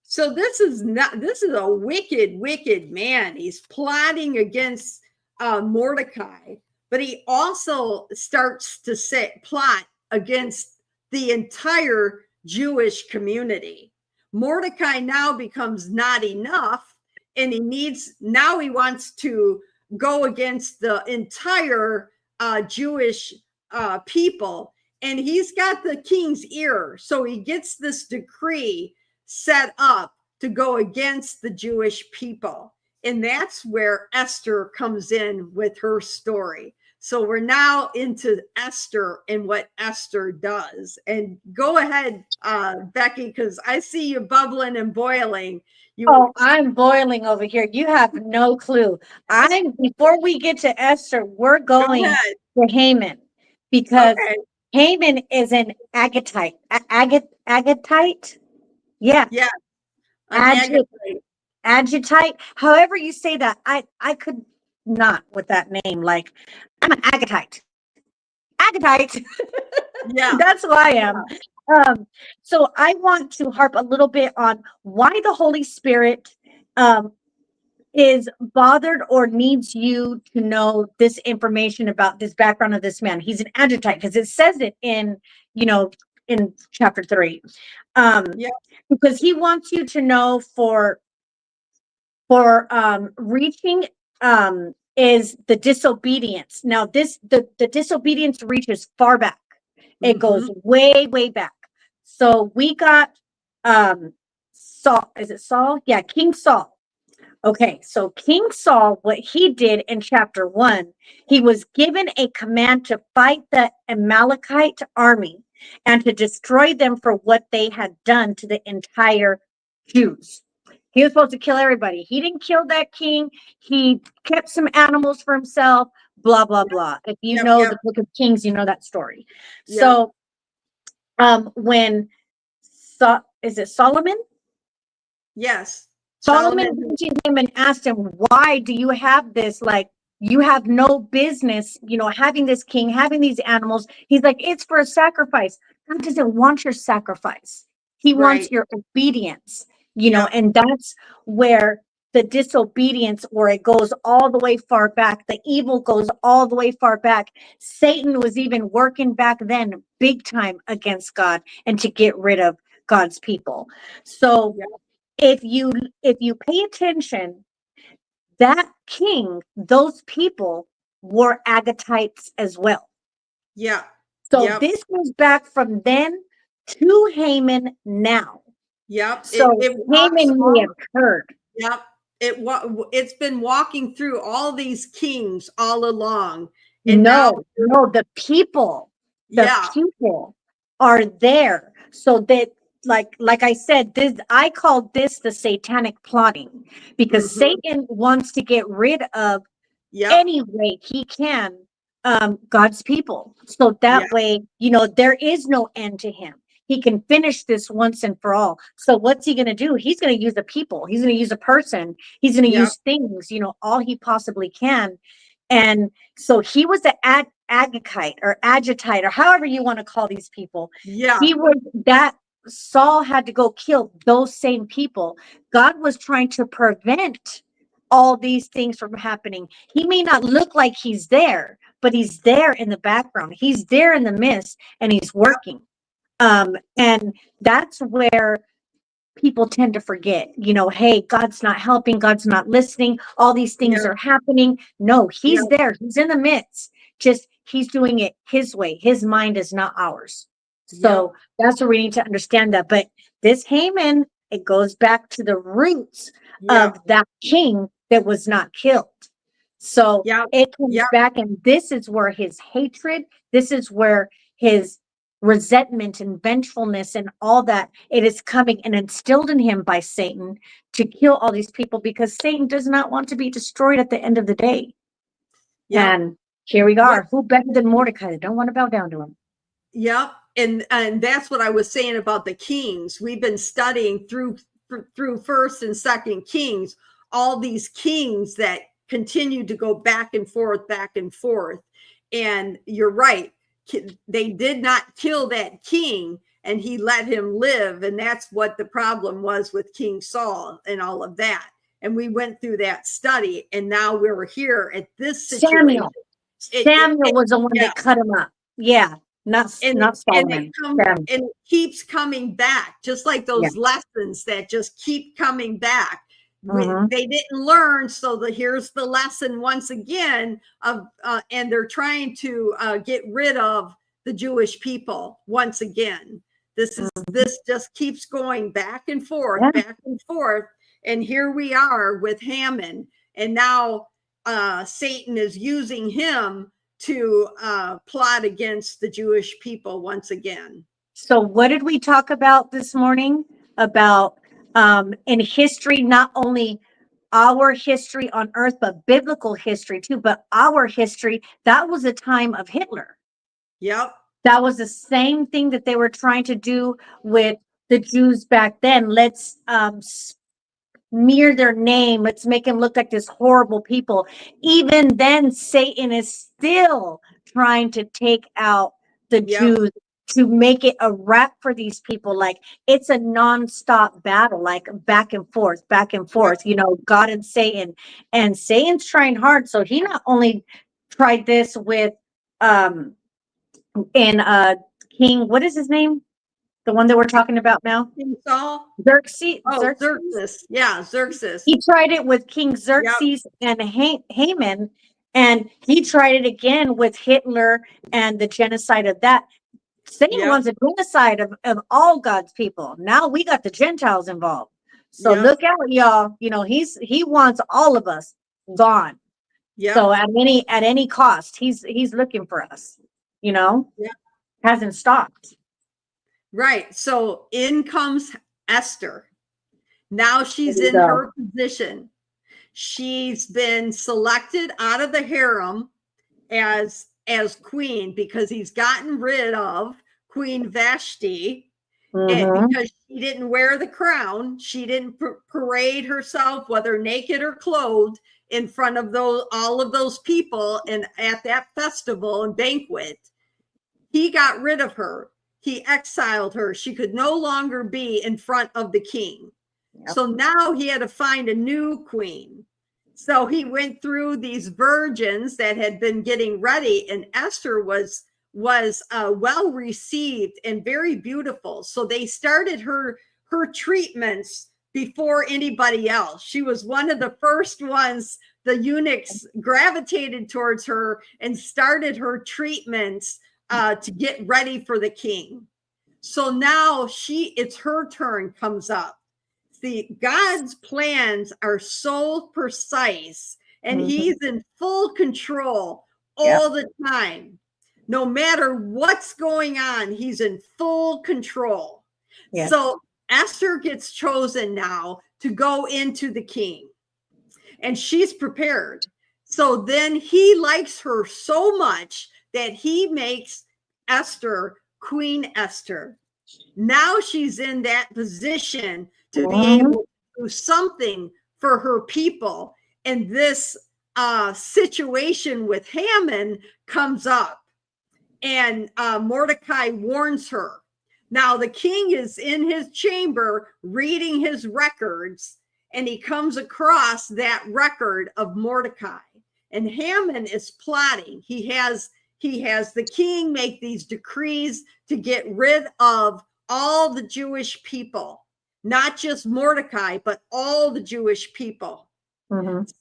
[SPEAKER 2] So this is a wicked man. He's plotting against Mordecai, but he also starts to plot against the entire Jewish community. Mordecai now becomes not enough, and he wants to go against the entire Jewish people, and he's got the king's ear. So he gets this decree set up to go against the Jewish people. And that's where Esther comes in with her story. So we're now into Esther and what Esther does. And go ahead, Becky, because I see you bubbling and boiling.
[SPEAKER 3] I'm boiling over here. You have no clue. Before we get to Esther, we're going to Haman, because Haman is an Agatite. Agatite? Yeah.
[SPEAKER 2] Yeah.
[SPEAKER 3] Agitite. However you say that, I could not with that name. Like, I'm an Agatite. Yeah. That's who I am. So I want to harp a little bit on why the Holy Spirit is bothered or needs you to know this information about this background of this man. He's an Agitite, because it says it in chapter 3. Because he wants you to know for reaching is the disobedience. Now the disobedience reaches far back. It goes way back. So we got Saul. Is it Saul? Yeah, King Saul. Okay, so King Saul, what he did in chapter 1, he was given a command to fight the Amalekite army and to destroy them for what they had done to the entire Jews. He was supposed to kill everybody. He didn't kill that king. He kept some animals for himself, blah, blah, blah. If you know the book of Kings, you know that story. So when is it Solomon?
[SPEAKER 2] Yes.
[SPEAKER 3] Solomon went to him and asked him, why do you have this? Like, you have no business, having this king, having these animals. He's like, it's for a sacrifice. God doesn't want your sacrifice. He wants your obedience. And that's where the disobedience, where it goes all the way far back, the evil goes all the way far back. Satan was even working back then big time against God and to get rid of God's people. So if you pay attention, that king, those people were Agatites as well.
[SPEAKER 2] Yeah.
[SPEAKER 3] So this goes back from then to Haman now.
[SPEAKER 2] Yep.
[SPEAKER 3] So
[SPEAKER 2] Haman
[SPEAKER 3] may have heard.
[SPEAKER 2] Yep. It's been walking through all these kings all along. And
[SPEAKER 3] no, the people are there. So that, like I said, I call this the satanic plotting, because Satan wants to get rid of any way he can God's people. So that way, there is no end to him. He can finish this once and for all. So what's he going to do? He's going to use a people. He's going to use a person. He's going to use things, all he possibly can. And so he was the Agagite or Agitite, or however you want to call these people.
[SPEAKER 2] Yeah.
[SPEAKER 3] He was that. Saul had to go kill those same people. God was trying to prevent all these things from happening. He may not look like he's there, but he's there in the background. He's there in the midst, and he's working. And that's where people tend to forget, hey, God's not helping, God's not listening, all these things are happening. No, he's there, he's in the midst, just he's doing it his way. His mind is not ours. So that's what we need to understand that. But this Haman, it goes back to the roots of that king that was not killed. So it comes back, and this is where his hatred, this is where his resentment and vengefulness and all that, it is coming and instilled in him by Satan to kill all these people, because Satan does not want to be destroyed at the end of the day. And here we are. Who better than Mordecai? They don't want to bow down to him.
[SPEAKER 2] Yep. And that's what I was saying about the kings. We've been studying through First and Second Kings, all these kings that continue to go back and forth. And you're right. They did not kill that king, and he let him live. And that's what the problem was with King Saul and all of that. And we went through that study, and now we're here at this situation.
[SPEAKER 3] Samuel was the one that cut him up. Yeah. Not Solomon.
[SPEAKER 2] And it keeps coming back, just like those lessons that just keep coming back. They didn't learn, so here's the lesson once again of, and they're trying to get rid of the Jewish people once again. This just keeps going back and forth, and here we are with Haman, and now Satan is using him to plot against the Jewish people once again.
[SPEAKER 3] So what did we talk about this morning? About in history, not only our history on earth, but biblical history too, but our history, that was a time of Hitler.
[SPEAKER 2] Yep.
[SPEAKER 3] That was the same thing that they were trying to do with the Jews back then. Let's smear their name. Let's make them look like this horrible people. Even then, Satan is still trying to take out the Jews, to make it a wrap for these people. Like it's a nonstop battle, like back and forth, God and Satan. And Satan's trying hard. So he not only tried this with King, what is his name? The one that we're talking about now?
[SPEAKER 2] King Saul?
[SPEAKER 3] Xerxes.
[SPEAKER 2] Xerxes. Yeah, Xerxes.
[SPEAKER 3] He tried it with King Xerxes and Haman, and he tried it again with Hitler and the genocide of that. Satan wants a genocide of all God's people. Now we got the Gentiles involved. So look out, y'all. He wants all of us gone. So at any cost, he's looking for us. Hasn't stopped.
[SPEAKER 2] Right. So in comes Esther. Now she's in her position. She's been selected out of the harem as queen, because he's gotten rid of Queen Vashti, and because she didn't wear the crown, she didn't parade herself, whether naked or clothed, in front of all of those people and at that festival and banquet. He got rid of her. He exiled her. She could no longer be in front of the king.
[SPEAKER 3] Yep.
[SPEAKER 2] So now he had to find a new queen. So he went through these virgins that had been getting ready, and Esther was well received and very beautiful. So they started her treatments before anybody else. She was one of the first ones. The eunuchs gravitated towards her and started her treatments to get ready for the king. So now it's her turn comes up. See, God's plans are so precise, and he's in full control all the time. No matter what's going on, he's in full control. Yes. So Esther gets chosen now to go into the king, and she's prepared. So then he likes her so much that he makes Esther Queen Esther. Now she's in that position to be able to do something for her people. And this situation with Haman comes up, and Mordecai warns her. Now the king is in his chamber reading his records, and he comes across that record of Mordecai. And Haman is plotting. He has the king make these decrees to get rid of all the Jewish people, not just Mordecai, but all the Jewish people.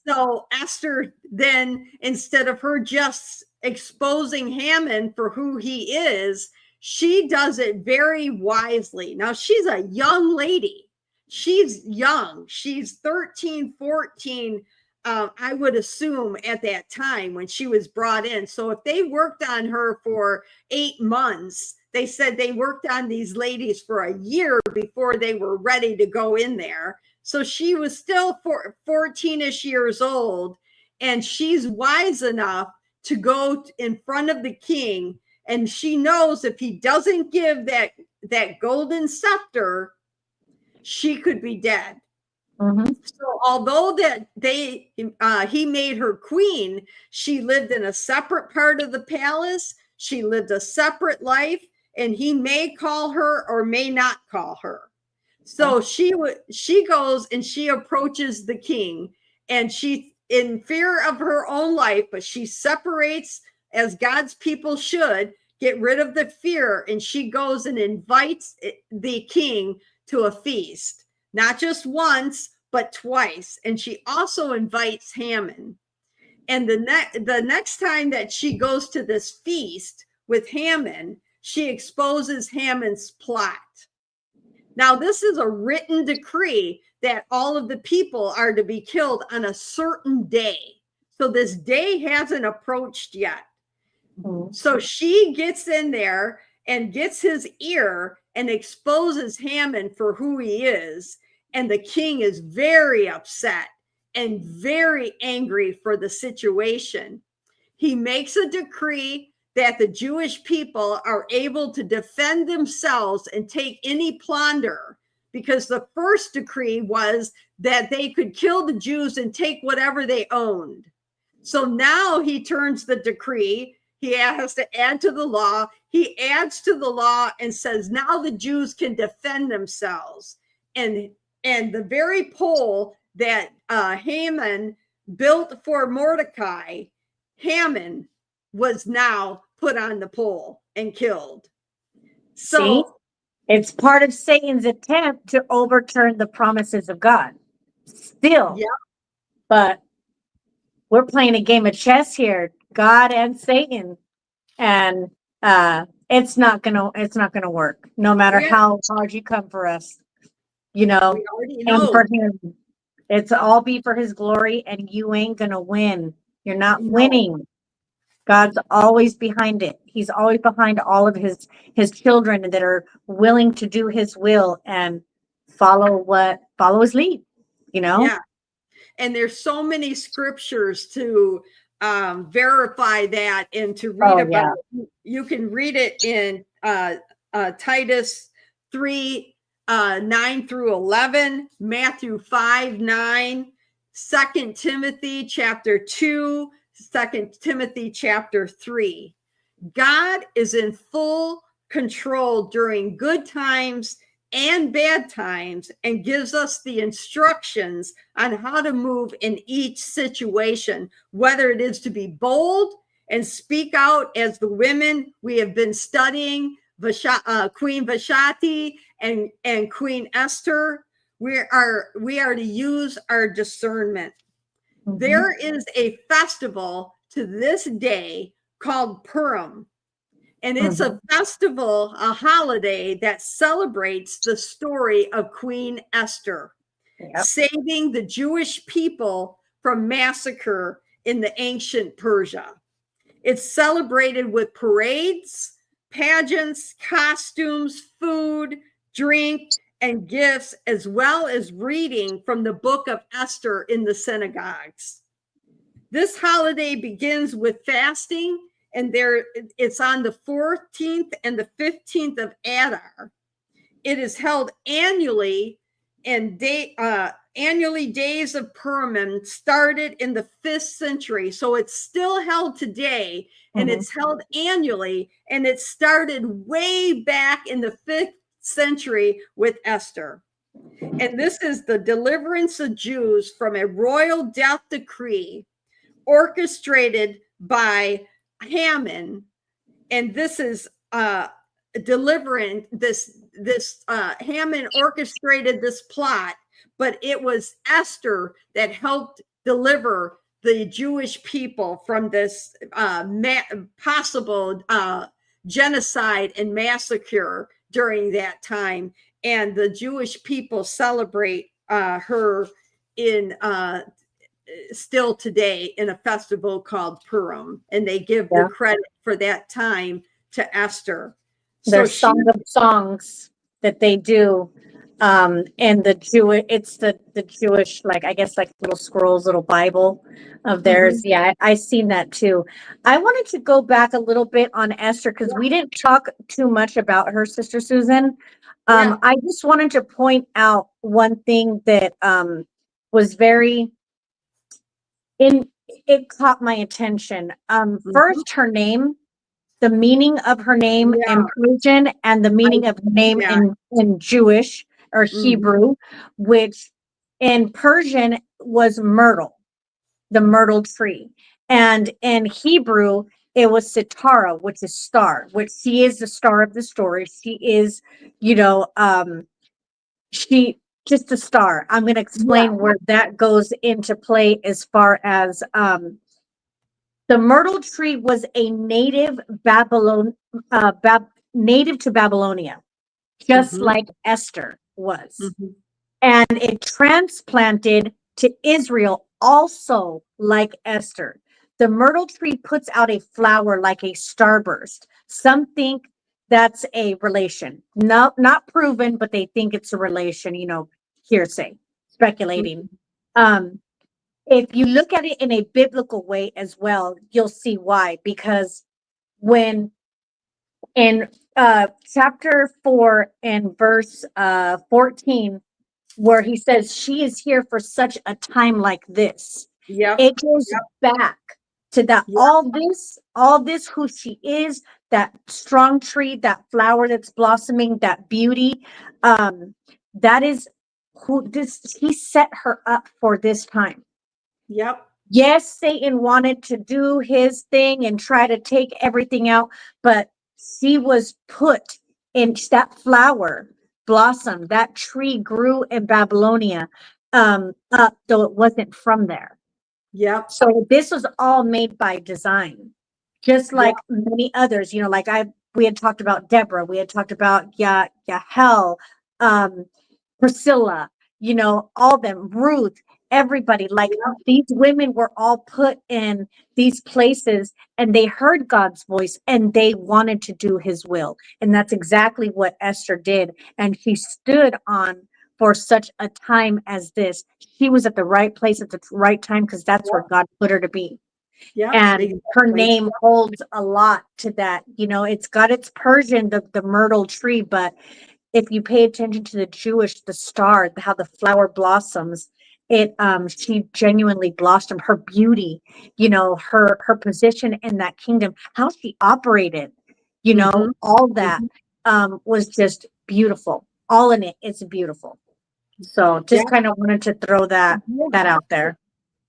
[SPEAKER 2] So Esther then, instead of her just exposing Haman for who he is, she does it very wisely. Now she's a young lady. She's young. She's 13, 14, I would assume at that time when she was brought in. So if they worked on her for 8 months, they said they worked on these ladies for a year before they were ready to go in there. So she was still 14-ish years old, and she's wise enough to go in front of the king. And she knows if he doesn't give that golden scepter, she could be dead. So although that he made her queen, she lived in a separate part of the palace. She lived a separate life, and he may call her or may not call her. So she goes and she approaches the king, and she's in fear of her own life, but she separates as God's people should, get rid of the fear. And she goes and invites the king to a feast, not just once, but twice. And she also invites Haman. And the next time that she goes to this feast with Haman, she exposes Haman's plot. Now, this is a written decree that all of the people are to be killed on a certain day. So this day hasn't approached yet. So she gets in there and gets his ear and exposes Haman for who he is. And the king is very upset and very angry for the situation. He makes a decree that the Jewish people are able to defend themselves and take any plunder, because the first decree was that they could kill the Jews and take whatever they owned. So now he turns the decree. He has to add to the law. He adds to the law and says, now the Jews can defend themselves. And the very pole that Haman built for Mordecai, Haman was now put on the pole and killed. So
[SPEAKER 3] see, it's part of Satan's attempt to overturn the promises of God. Still,
[SPEAKER 2] yeah.
[SPEAKER 3] But we're playing a game of chess here, God and Satan, and it's not gonna work. No matter how hard you come for us, you know.
[SPEAKER 2] We already know.
[SPEAKER 3] And for him, it's all be for his glory, and you ain't gonna win. You're not winning. God's always behind it. He's always behind all of his children that are willing to do his will and follow his lead, you know?
[SPEAKER 2] Yeah. And there's so many scriptures to verify that and to read about. Yeah. You can read it in Titus 3, 9 through 11, Matthew 5, 9, 2 Timothy chapter 2, 2 Timothy chapter 3. God is in full control during good times and bad times and gives us the instructions on how to move in each situation, whether it is to be bold and speak out as the women we have been studying, Queen Vashti and Queen Esther. We are to use our discernment.
[SPEAKER 3] Mhm.
[SPEAKER 2] There is a festival to this day called Purim. And it's a festival, a holiday that celebrates the story of Queen Esther, saving the Jewish people from massacre in the ancient Persia. It's celebrated with parades, pageants, costumes, food, drink, and gifts, as well as reading from the book of Esther in the synagogues. This holiday begins with fasting, and it's on the 14th and the 15th of Adar. It is held annually, and annually days of Purim started in the 5th century. So it's still held today, and it's held annually, and it started way back in the 5th century with Esther. And this is the deliverance of Jews from a royal death decree orchestrated by Haman. And this is delivering this Haman orchestrated this plot, but it was Esther that helped deliver the Jewish people from this possible genocide and massacre during that time. And the Jewish people celebrate her in still today in a festival called Purim, and they give the credit for that time to Esther.
[SPEAKER 3] There's Song of Songs that they do, and it's the Jewish, like, I guess, like little scrolls, little Bible of theirs. Yeah, I seen that too. I wanted to go back a little bit on Esther because we didn't talk too much about her, Sister Susan. I just wanted to point out one thing that was very it caught my attention. First, her name, the meaning of her name in Persian and the meaning of the name in Jewish or Hebrew, which in Persian was myrtle, the myrtle tree. And in Hebrew, it was Sitara, which is star, which she is the star of the story. She is, she just a star. I'm going to explain where that goes into play as far as the myrtle tree was a native native to Babylonia, just like Esther was. And it transplanted to Israel also like Esther. The myrtle tree puts out a flower like a starburst. Some think that's a relation. No, not proven, but they think it's a relation, hearsay, speculating. If you look at it in a biblical way as well, you'll see why. Because when in chapter 4 and verse 14, where he says she is here for such a time like this, it goes back to that all this who she is, that strong tree, that flower that's blossoming, that beauty, that is who he set her up for this time. Yes, Satan wanted to do his thing and try to take everything out, but she was put in that flower blossom, that tree grew in Babylonia up, though it wasn't from there. So this was all made by design, just like many others, like we had talked about Deborah, we had talked about Yahel, Priscilla, all them, Ruth, everybody, like these women were all put in these places and they heard God's voice and they wanted to do his will. And that's exactly what Esther did. And she stood on for such a time as this. She was at the right place at the right time because that's where God put her to be. And her name holds a lot to that. It's got its Persian, the myrtle tree, but if you pay attention to the Jewish, the star, how the flower blossoms, she genuinely blossomed. Her beauty, her position in that kingdom, how she operated, all that was just beautiful. all in it. It's beautiful. So just
[SPEAKER 2] Yeah.
[SPEAKER 3] kind of wanted to throw that out there.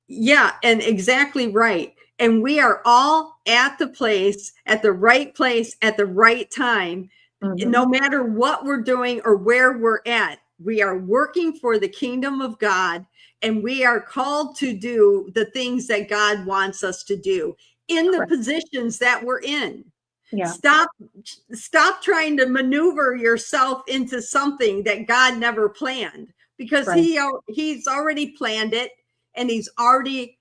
[SPEAKER 2] Yeah, and exactly right. And we are all at the place, at the right place, at the right time, no matter what we're doing or where we're at. We are working for the kingdom of God, and we are called to do the things that God wants us to do in the positions that we're in.
[SPEAKER 3] Yeah.
[SPEAKER 2] Stop trying to maneuver yourself into something that God never planned, because
[SPEAKER 3] Right.
[SPEAKER 2] he's already planned it, and he's already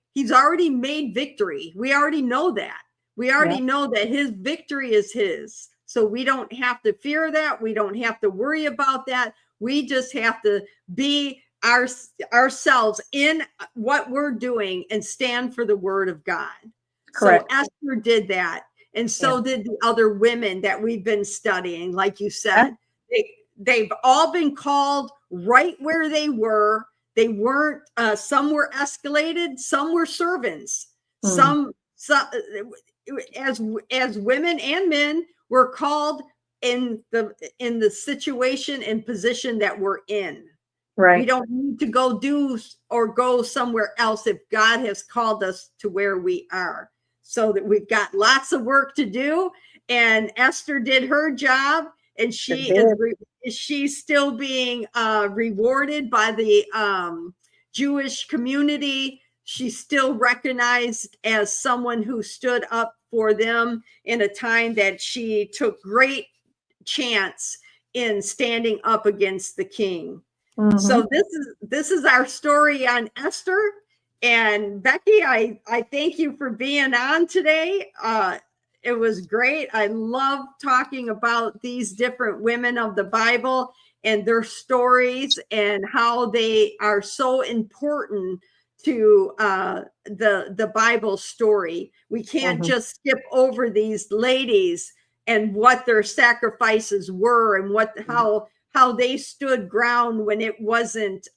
[SPEAKER 2] made victory. We already know that. We already know that his victory is his. So we don't have to fear that. We don't have to worry about that. We just have to be ourselves in what we're doing and stand for the word of God.
[SPEAKER 3] Correct.
[SPEAKER 2] So Esther did that. And so did the other women that we've been studying. Like you said, they've all been called right where they were. They weren't, some were escalated, some were servants. Some as women and men were called in the situation and position that we're in.
[SPEAKER 3] Right.
[SPEAKER 2] We don't need to go do or go somewhere else if God has called us to where we are. So that we've got lots of work to do. And Esther did her job, and she's still being rewarded by the Jewish community. She's still recognized as someone who stood up for them in a time that she took great chance in standing up against the king. So this is our story on Esther. And Becky, I thank you for being on today. It was great. I love talking about these different women of the Bible and their stories and how they are so important to the Bible story. We can't just skip over these ladies and what their sacrifices were and how they stood ground when it wasn't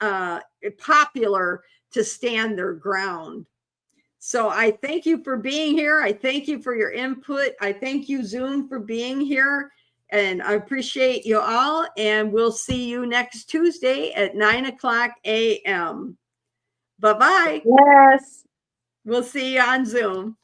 [SPEAKER 2] popular to stand their ground. So I thank you for being here. I thank you for your input. I thank you, Zoom, for being here. And I appreciate you all. And we'll see you next Tuesday at 9:00 a.m. Bye-bye.
[SPEAKER 3] Yes.
[SPEAKER 2] We'll see you on Zoom.